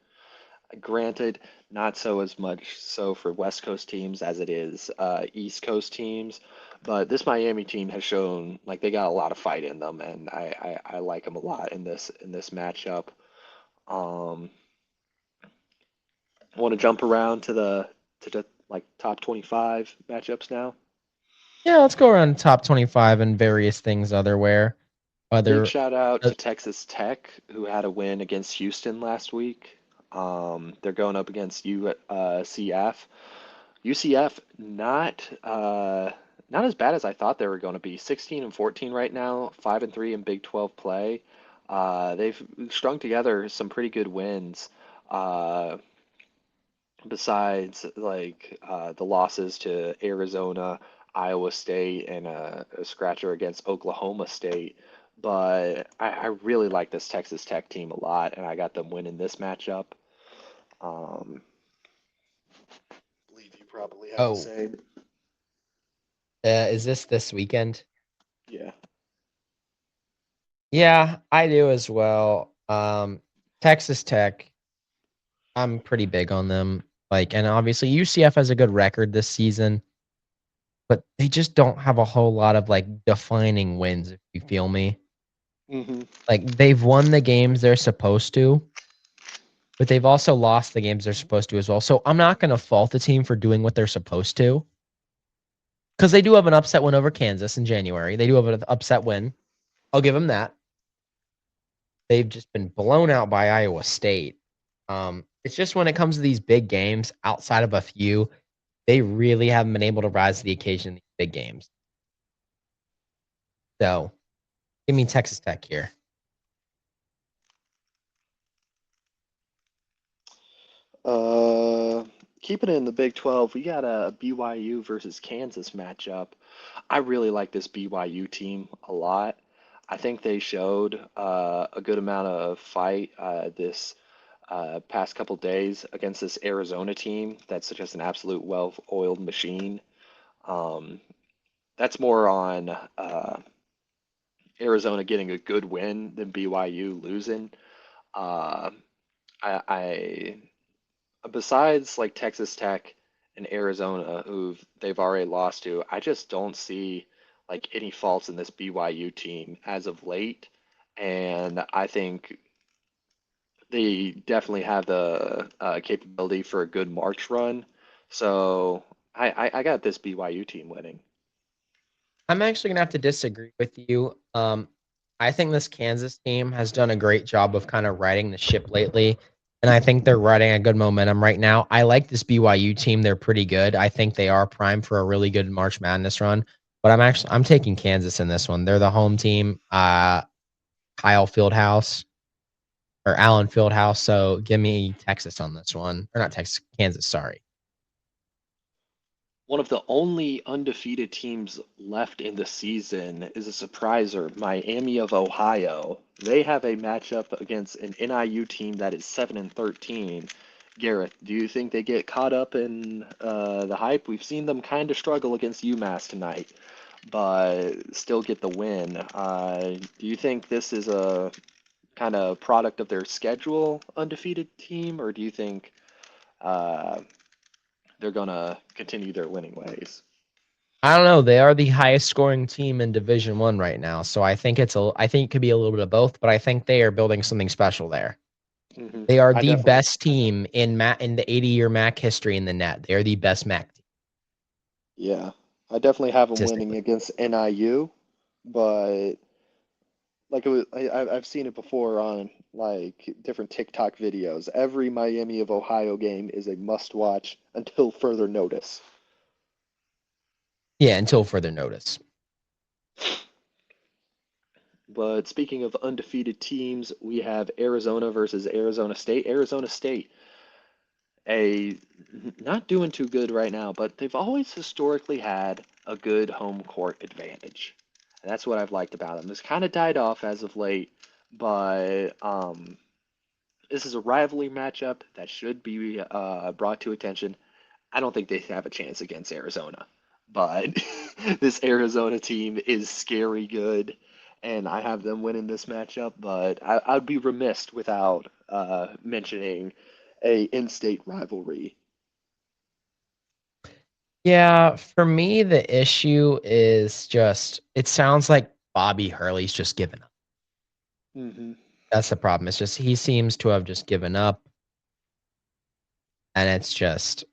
Granted, not so as much so for West Coast teams as it is East Coast teams, but this Miami team has shown like they got a lot of fight in them, and I like them a lot in this matchup. Um, Want to jump around to the like top 25 matchups now? Yeah, let's go around top 25 and various things Big Other, shout out uh, to Texas Tech, who had a win against Houston last week. They're going up against UCF. UCF not as bad as I thought they were going to be. 16 and 14 right now, 5 and 3 in Big 12 play. They've strung together some pretty good wins. Uh, Besides the losses to Arizona, Iowa State, and a scratcher against Oklahoma State. But I really like this Texas Tech team a lot, and I got them winning this matchup. Um, believe you probably have the oh, same. is this weekend? Yeah. Yeah, I do as well. Texas Tech, I'm pretty big on them. And obviously UCF has a good record this season, but they just don't have a whole lot of defining wins, if you feel me. Hmm. They've won the games they're supposed to, but they've also lost the games they're supposed to as well. So I'm not going to fault the team for doing what they're supposed to, because they do have an upset win over Kansas in January. They do have an upset win. I'll give them that. They've just been blown out by Iowa State. It's just when it comes to these big games, outside of a few, they really haven't been able to rise to the occasion in these big games. So give me Texas Tech here. Uh, Keeping it in the Big 12, we got a BYU versus Kansas matchup. I really like this BYU team a lot. I think they showed a good amount of fight this past couple days against this Arizona team that's just an absolute well-oiled machine. Um, that's more on Arizona getting a good win than BYU losing. Uh, I besides like Texas Tech and Arizona, who they've already lost to, I just don't see like any faults in this BYU team as of late. And I think they definitely have the capability for a good March run. So I got this BYU team winning. I'm actually gonna have to disagree with you. I think this Kansas team has done a great job of kind of riding the ship lately, and I think they're riding a good momentum right now. I like this BYU team; they're pretty good. I think they are primed for a really good March Madness run. But I'm taking Kansas in this one. They're the home team. Kyle Fieldhouse or Allen Fieldhouse. So give me Texas on this one, or not Texas, Kansas. Sorry. One of the only undefeated teams left in the season is a surpriser, Miami of Ohio. They have a matchup against an NIU team that is 7-13. Gareth, do you think they get caught up in the hype? We've seen them kind of struggle against UMass tonight, but still get the win. Do you think this is a kind of product of their schedule undefeated team, or do you think uh, they're gonna continue their winning ways? I don't know. They are the highest scoring team in Division One right now, so I think it could be a little bit of both, but I think they are building something special there. They are I the definitely, best team in the 80-year MAC history in the net. They are the best MAC team yeah, I definitely have them winning statistically. against NIU, but like it was, I've seen it before on like different TikTok videos. Every Miami of Ohio game is a must watch until further notice. Yeah, until further notice. But speaking of undefeated teams, we have Arizona versus Arizona State. Arizona State, a not doing too good right now, but they've always historically had a good home court advantage. And that's what I've liked about them. It's kind of died off as of late, but this is a rivalry matchup that should be brought to attention. I don't think they have a chance against Arizona, but this Arizona team is scary good, and I have them winning this matchup. But I'd be remiss without mentioning a in-state rivalry. Yeah, for me, the issue is just it sounds like Bobby Hurley's just given up. Hmm. That's the problem. It's just he seems to have just given up, and it's just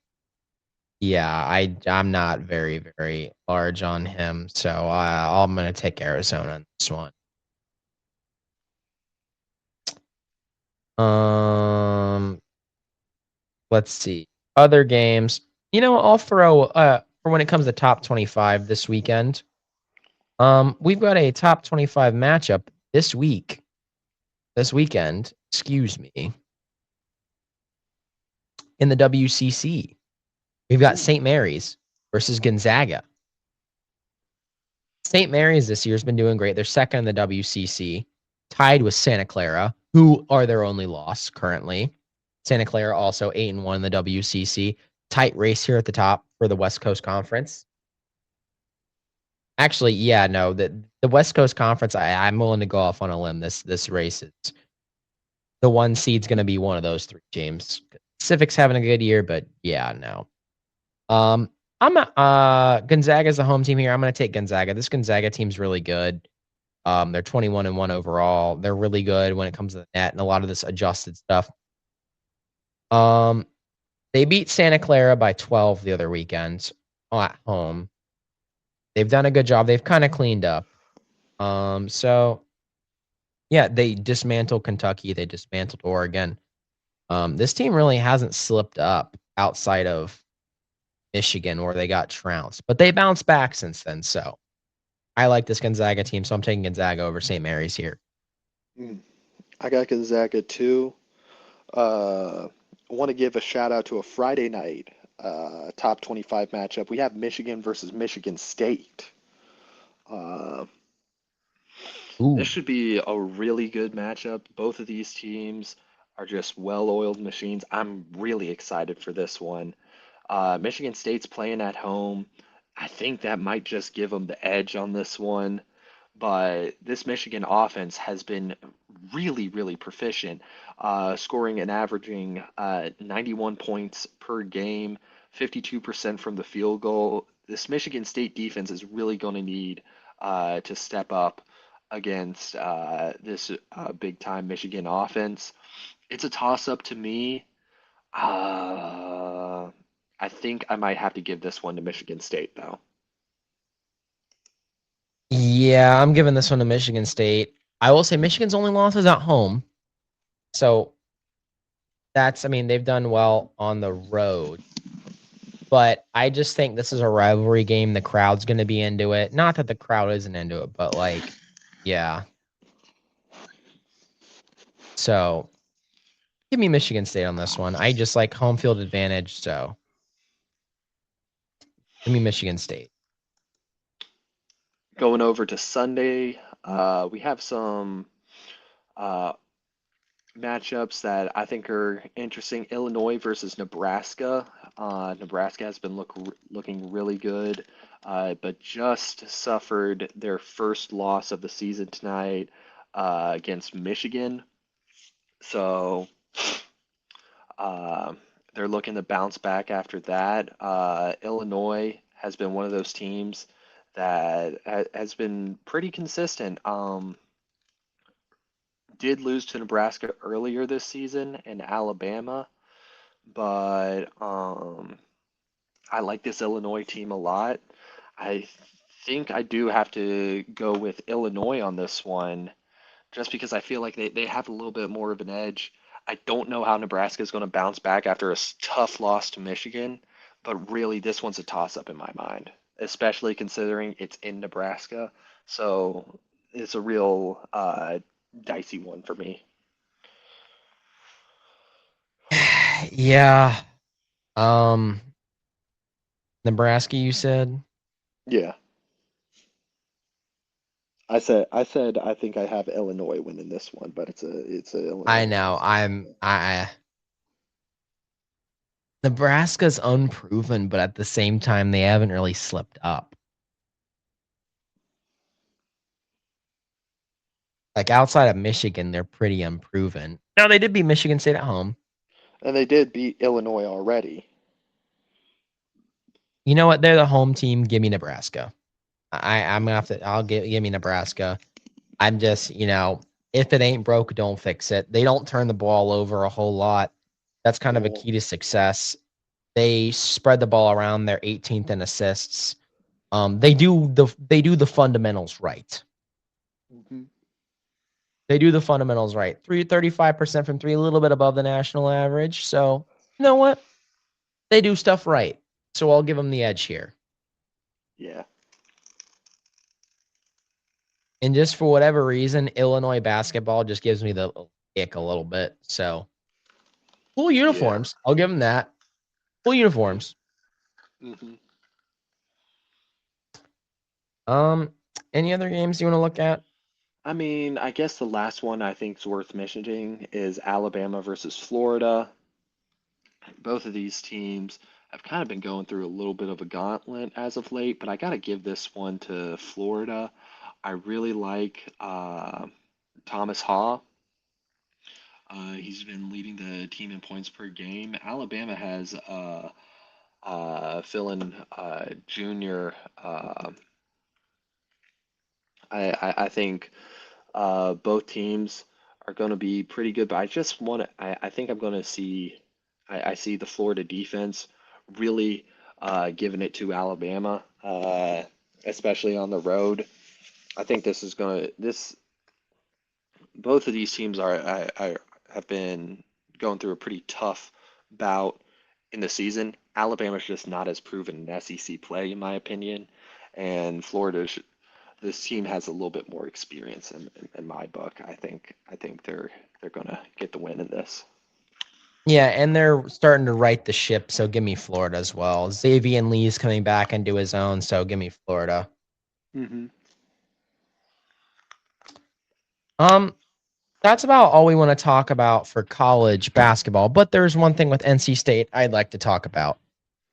yeah, I'm not very very large on him, so I'm gonna take Arizona in this one. Um, let's see other games. I'll throw for when it comes to top 25 this weekend. We've got a top 25 matchup this weekend. Excuse me, in the WCC. We've got Ooh. St. Mary's versus Gonzaga. St. Mary's this year has been doing great. They're second in the WCC, tied with Santa Clara, who are their only loss currently. Santa Clara also 8-1 in the WCC. Tight race here at the top for the West Coast Conference. Actually, yeah, no, the West Coast Conference, I'm willing to go off on a limb. This race is the one seed's going to be one of those three teams. Pacific's having a good year, but yeah, no. Um, I'm Gonzaga's the home team here. I'm going to take Gonzaga. This Gonzaga team's really good. They're 21-1 overall. They're really good when it comes to the net and a lot of this adjusted stuff. Um, they beat Santa Clara by 12 the other weekend at home. They've done a good job. They've kind of cleaned up. So yeah, they dismantled Kentucky. They dismantled Oregon. This team really hasn't slipped up outside of Michigan where they got trounced, but they bounced back since then. So I like this Gonzaga team, so I'm taking Gonzaga over St. Mary's here. Mm. I got Gonzaga too. I want to give a shout out to a Friday night top 25 matchup. We have Michigan versus Michigan State. Uh, this Ooh. should be a really good matchup. Both of these teams are just well-oiled machines. I'm really excited for this one. Michigan State's playing at home. I think that might just give them the edge on this one. But this Michigan offense has been really, really proficient, scoring and averaging 91 points per game, 52% from the field goal. This Michigan State defense is really going to need to step up against this big time Michigan offense. It's a toss up to me. Uh, I think I might have to give this one to Michigan State, though. Yeah, I'm giving this one to Michigan State. I will say Michigan's only loss is at home. So I mean, they've done well on the road. But I just think this is a rivalry game. The crowd's going to be into it. Not that the crowd isn't into it, but like, yeah. So give me Michigan State on this one. I just like home field advantage. So give me Michigan State. Going over to Sunday, we have some uh, matchups that I think are interesting. Illinois versus Nebraska. Nebraska has been looking really good, but just suffered their first loss of the season tonight against Michigan. So uh, they're looking to bounce back after that. Illinois has been one of those teams that has been pretty consistent. Did lose to Nebraska earlier this season and Alabama, but I like this Illinois team a lot. I think I do have to go with Illinois on this one just because I feel like they have a little bit more of an edge. I don't know how Nebraska is going to bounce back after a tough loss to Michigan, but really this one's a toss up in my mind, especially considering it's in Nebraska. So it's a real dicey one for me. Yeah. Um Nebraska, you said? Yeah. I said I think I have Illinois winning this one, but it's a I Illinois. know. Nebraska's unproven, but at the same time they haven't really slipped up. Like outside of Michigan, they're pretty unproven. Now they did beat Michigan State at home. And they did beat Illinois already. You know what? They're the home team. Give me Nebraska. I'm gonna have to. I'll give me Nebraska. I'm just if it ain't broke, don't fix it. They don't turn the ball over a whole lot. That's kind of a No. key to success. They spread the ball around. They're 18th in assists. They do the fundamentals right. Hmm. They do the fundamentals right. 35% from three, a little bit above the national average. So you know what? They do stuff right. So I'll give them the edge here. Yeah. And just for whatever reason, Illinois basketball just gives me the ick a little bit. So cool Yeah. uniforms. I'll give them that. Cool uniforms. Hmm. Um, any other games you want to look at? I mean, I guess the last one I think is worth mentioning is Alabama versus Florida. Both of these teams have kind of been going through a little bit of a gauntlet as of late, but I got to give this one to Florida. I really like Thomas Haw. He's been leading the team in points per game. Alabama has Philin Jr. I think both teams are going to be pretty good, but I just want to. I think I'm going to see. I see the Florida defense really giving it to Alabama, especially on the road. I think this is going to this. Both of these teams I have been going through a pretty tough bout in the season. Alabama's just not as proven in SEC play, in my opinion, and this team has a little bit more experience in my book. I think they're gonna get the win in this. Yeah, and they're starting to right the ship, so give me Florida as well. Xavier Lee's coming back into his own, so give me Florida. Mm-hmm. That's about all we want to talk about for college basketball. But there's one thing with NC State I'd like to talk about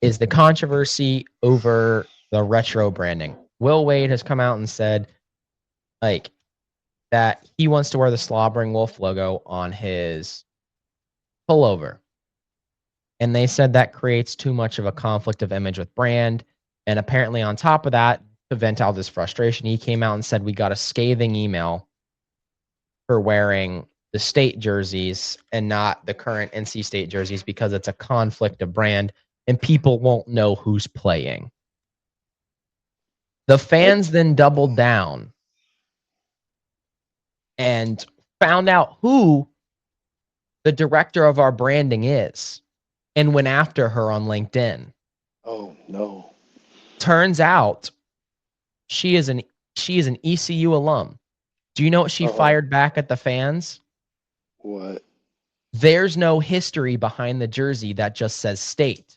is the controversy over the retro branding. Will Wade has come out and said like that he wants to wear the Slobbering Wolf logo on his pullover. And they said that creates too much of a conflict of image with brand. And apparently on top of that, to vent out this frustration, he came out and said we got a scathing email for wearing the state jerseys and not the current NC State jerseys because it's a conflict of brand and people won't know who's playing. The fans then doubled down and found out who the director of our branding is and went after her on LinkedIn. Oh no. Turns out she is an ECU alum. Do you know what she fired back at the fans? What? There's no history behind the jersey that just says state.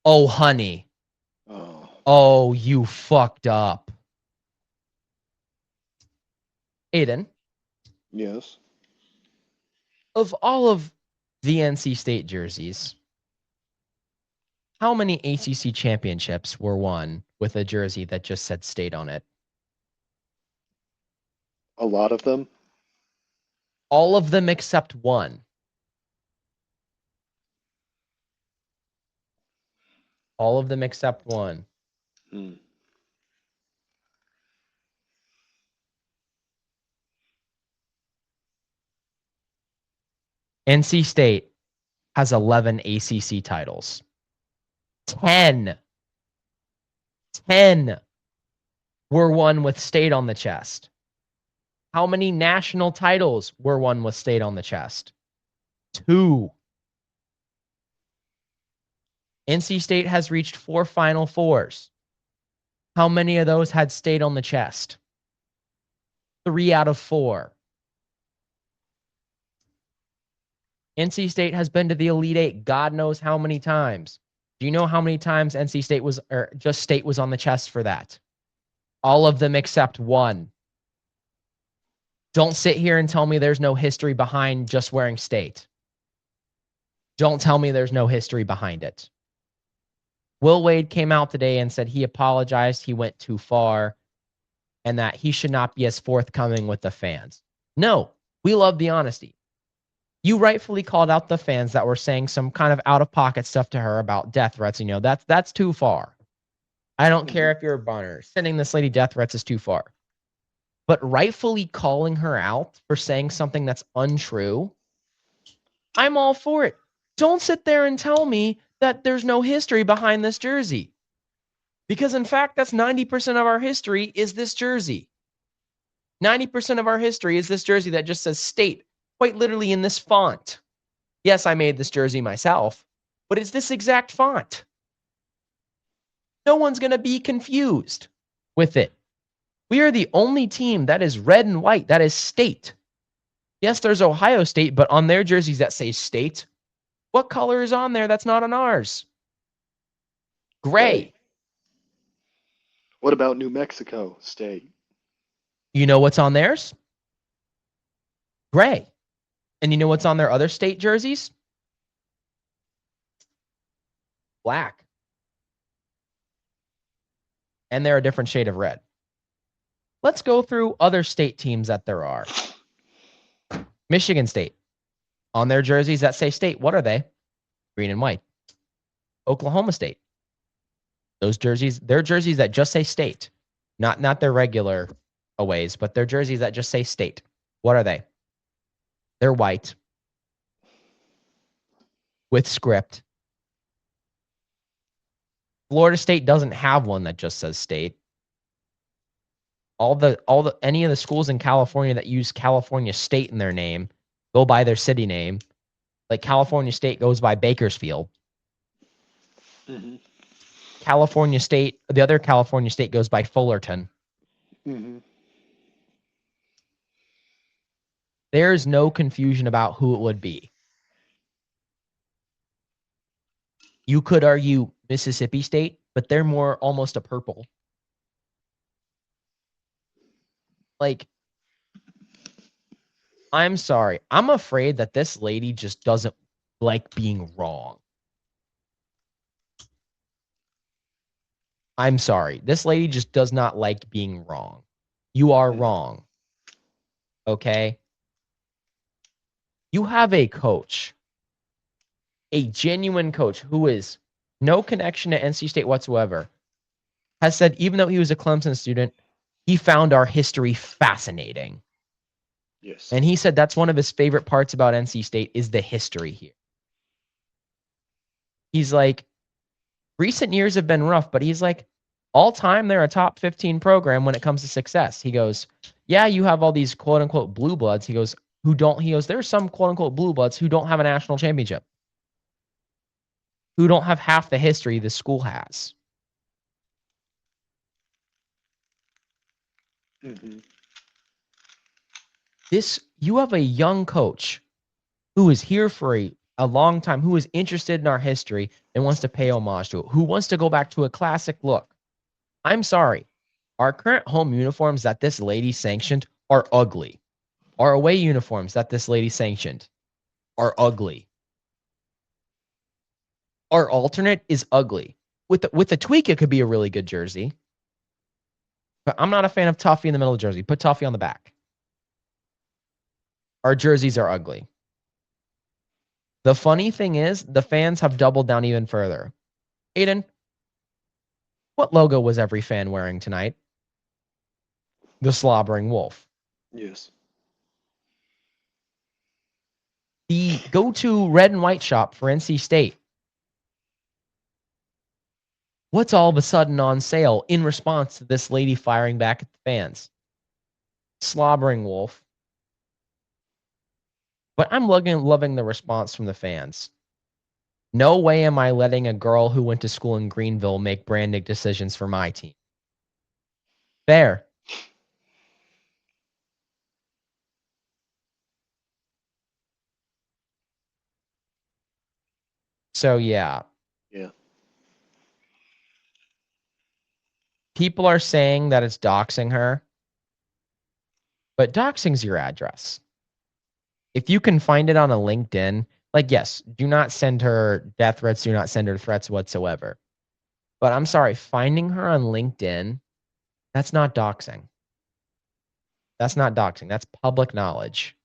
Oh, honey. Oh. Oh, you fucked up. Aiden, Yes. of all of the NC State jerseys, how many ACC championships were won with a jersey that just said state on it? A lot of them. All of them except one. All of them except one. Hmm. NC State has 11 ACC titles. 10 were won with state on the chest. How many national titles were won with state on the chest? 2. NC State has reached 4 Final Fours. How many of those had state on the chest? 3 out of 4. NC State has been to the Elite Eight God knows how many times. Do you know how many times NC State was, or just state was on the chest for that? All of them except one. Don't sit here and tell me there's no history behind just wearing state. Don't tell me there's no history behind it. Will Wade came out today and said he apologized, he went too far, and that he should not be as forthcoming with the fans. No, we love the honesty. You rightfully called out the fans that were saying some kind of out-of-pocket stuff to her about death threats. You know, that's too far. I don't care if you're a bunner. Sending this lady death threats is too far. But rightfully calling her out for saying something that's untrue, I'm all for it. Don't sit there and tell me that there's no history behind this jersey. Because in fact, that's 90% of our history is this jersey. 90% of our history is this jersey that just says state, quite literally in this font. Yes, I made this jersey myself, but it's this exact font. No one's going to be confused with it. We are the only team that is red and white, that is state. Yes, there's Ohio State, but on their jerseys that say state, what color is on there that's not on ours? Gray. What about New Mexico State? You know what's on theirs? Gray. And you know what's on their other state jerseys? Black. And they're a different shade of red. Let's go through other state teams that there are. Michigan State. On their jerseys that say state, what are they? Green and white. Oklahoma State. Those jerseys, they're jerseys that just say state. Not their regular aways, but they're jerseys that just say state. What are they? They're white. With script. Florida State doesn't have one that just says state. Any of the schools in California that use California State in their name go by their city name. Like California State goes by Bakersfield. Mm-hmm. California State, the other California State goes by Fullerton. Mm-hmm. There's no confusion about who it would be. You could argue Mississippi State, but they're more almost a purple. Like, I'm sorry. I'm afraid that this lady just doesn't like being wrong. I'm sorry. This lady just does not like being wrong. You are wrong. Okay? You have a coach, a genuine coach who is no connection to NC State whatsoever, has said even though he was a Clemson student, he found our history fascinating. Yes. And he said that's one of his favorite parts about NC State is the history here. He's like, recent years have been rough, but he's like, all time they're a top 15 program when it comes to success. He goes, yeah, you have all these quote unquote blue bloods. He goes, there's some quote unquote blue bloods who don't have a national championship, who don't have half the history the school has. Mm-hmm. You have a young coach who is here for a long time, who is interested in our history and wants to pay homage to it, who wants to go back to a classic look. I'm sorry. Our current home uniforms that this lady sanctioned are ugly. Our away uniforms that this lady sanctioned are ugly. Our alternate is ugly. With the tweak, it could be a really good jersey. But I'm not a fan of Tuffy in the middle of the jersey. Put Tuffy on the back. Our jerseys are ugly. The funny thing is, the fans have doubled down even further. Aiden, what logo was every fan wearing tonight? The slobbering wolf. Yes. The go-to red and white shop for NC State. What's all of a sudden on sale in response to this lady firing back at the fans? Slobbering wolf. But I'm loving the response from the fans. No way am I letting a girl who went to school in Greenville make branding decisions for my team. Fair. So yeah, Yeah. people are saying that it's doxing her, but doxing's your address. If you can find it on a LinkedIn, like, yes, do not send her death threats, do not send her threats whatsoever. But I'm sorry, finding her on LinkedIn, that's not doxing. That's not doxing. That's public knowledge.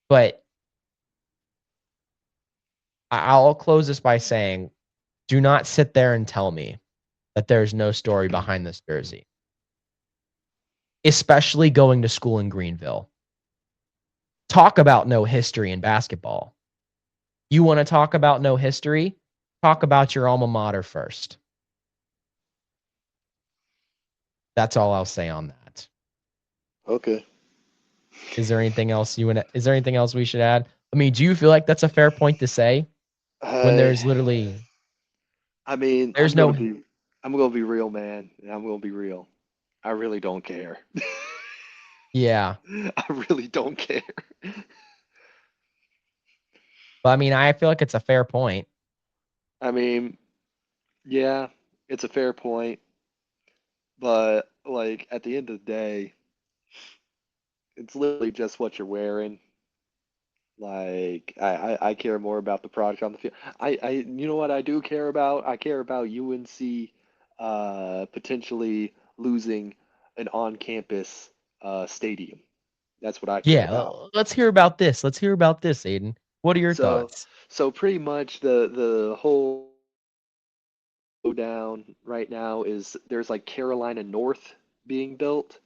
But I'll close this by saying, do not sit there and tell me that there's no story behind this jersey, especially going to school in Greenville. Talk about no history in basketball. You want to talk about no history? Talk about your alma mater first. That's all I'll say on that. Okay. Is there anything else is there anything else we should add? I mean, do you feel like that's a fair point to say when there's literally I mean, there's no I'm gonna be real, man, and I'm gonna be real. I really don't care. yeah. I really don't care. But I mean, I feel like it's a fair point. I mean, yeah, it's a fair point, but like at the end of the day, it's literally just what you're wearing. Like I care more about the product on the field. You know what I do care about? I care about UNC potentially losing an on-campus stadium. That's what I care Yeah, about. let's hear about this. Let's hear about this, Aiden. What are your So thoughts? so pretty much the whole down right now is there's like Carolina North being built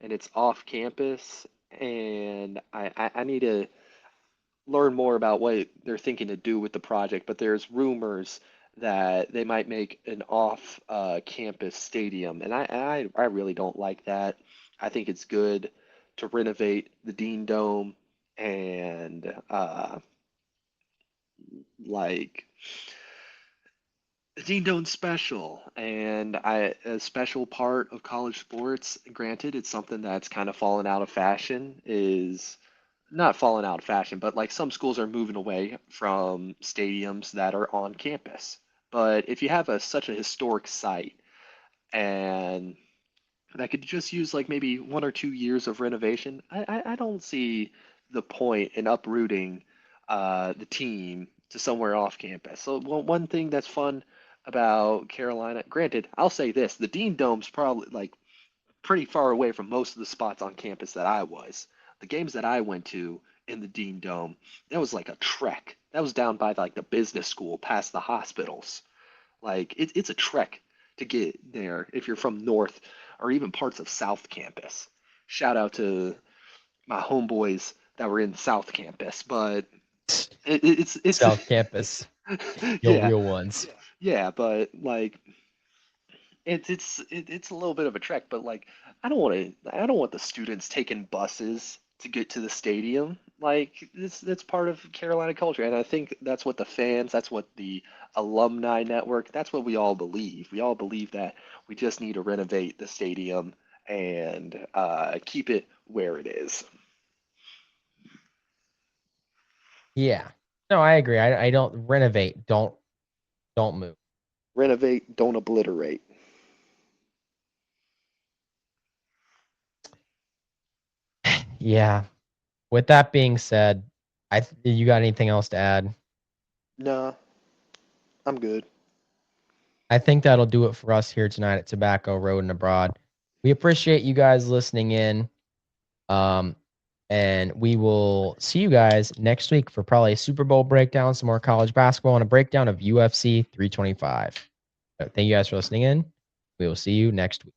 and it's off campus and I need to learn more about what they're thinking to do with the project, but there's rumors that they might make an off campus stadium, and I really don't like that. I think it's good to renovate the Dean Dome and like the Dean Dome's special, and a special part of college sports. Granted, it's something that's kind of fallen out of fashion. Is not falling out of fashion, but like some schools are moving away from stadiums that are on campus. But if you have such a historic site and that could just use like maybe 1 or 2 years of renovation, I don't see the point in uprooting the team to somewhere off campus. So one thing that's fun about Carolina, granted, I'll say this: the Dean Dome's probably like pretty far away from most of the spots on campus that I was. The games that I went to in the Dean Dome, that was like a trek. That was down by like the business school, past the hospitals. Like it's a trek to get there if you're from North or even parts of South Campus. Shout out to my homeboys that were in South Campus, but it's South Campus, your yeah, real ones. yeah, but like it's a little bit of a trek, but like I don't want the students taking buses to get to the stadium. Like that's part of Carolina culture, and I think that's what the fans, that's what the alumni network, that's what we all believe. We all believe that we just need to renovate the stadium and keep it where it is. Yeah. No, I agree. I don't renovate. Don't move. Renovate, don't obliterate. Yeah. With that being said, you got anything else to add? Nah, I'm good. I think that'll do it for us here tonight at Tobacco Road and Abroad. We appreciate you guys listening in. Um, and we will see you guys next week for probably a Super Bowl breakdown, some more college basketball, and a breakdown of UFC 325. Thank you guys for listening in. We will see you next week.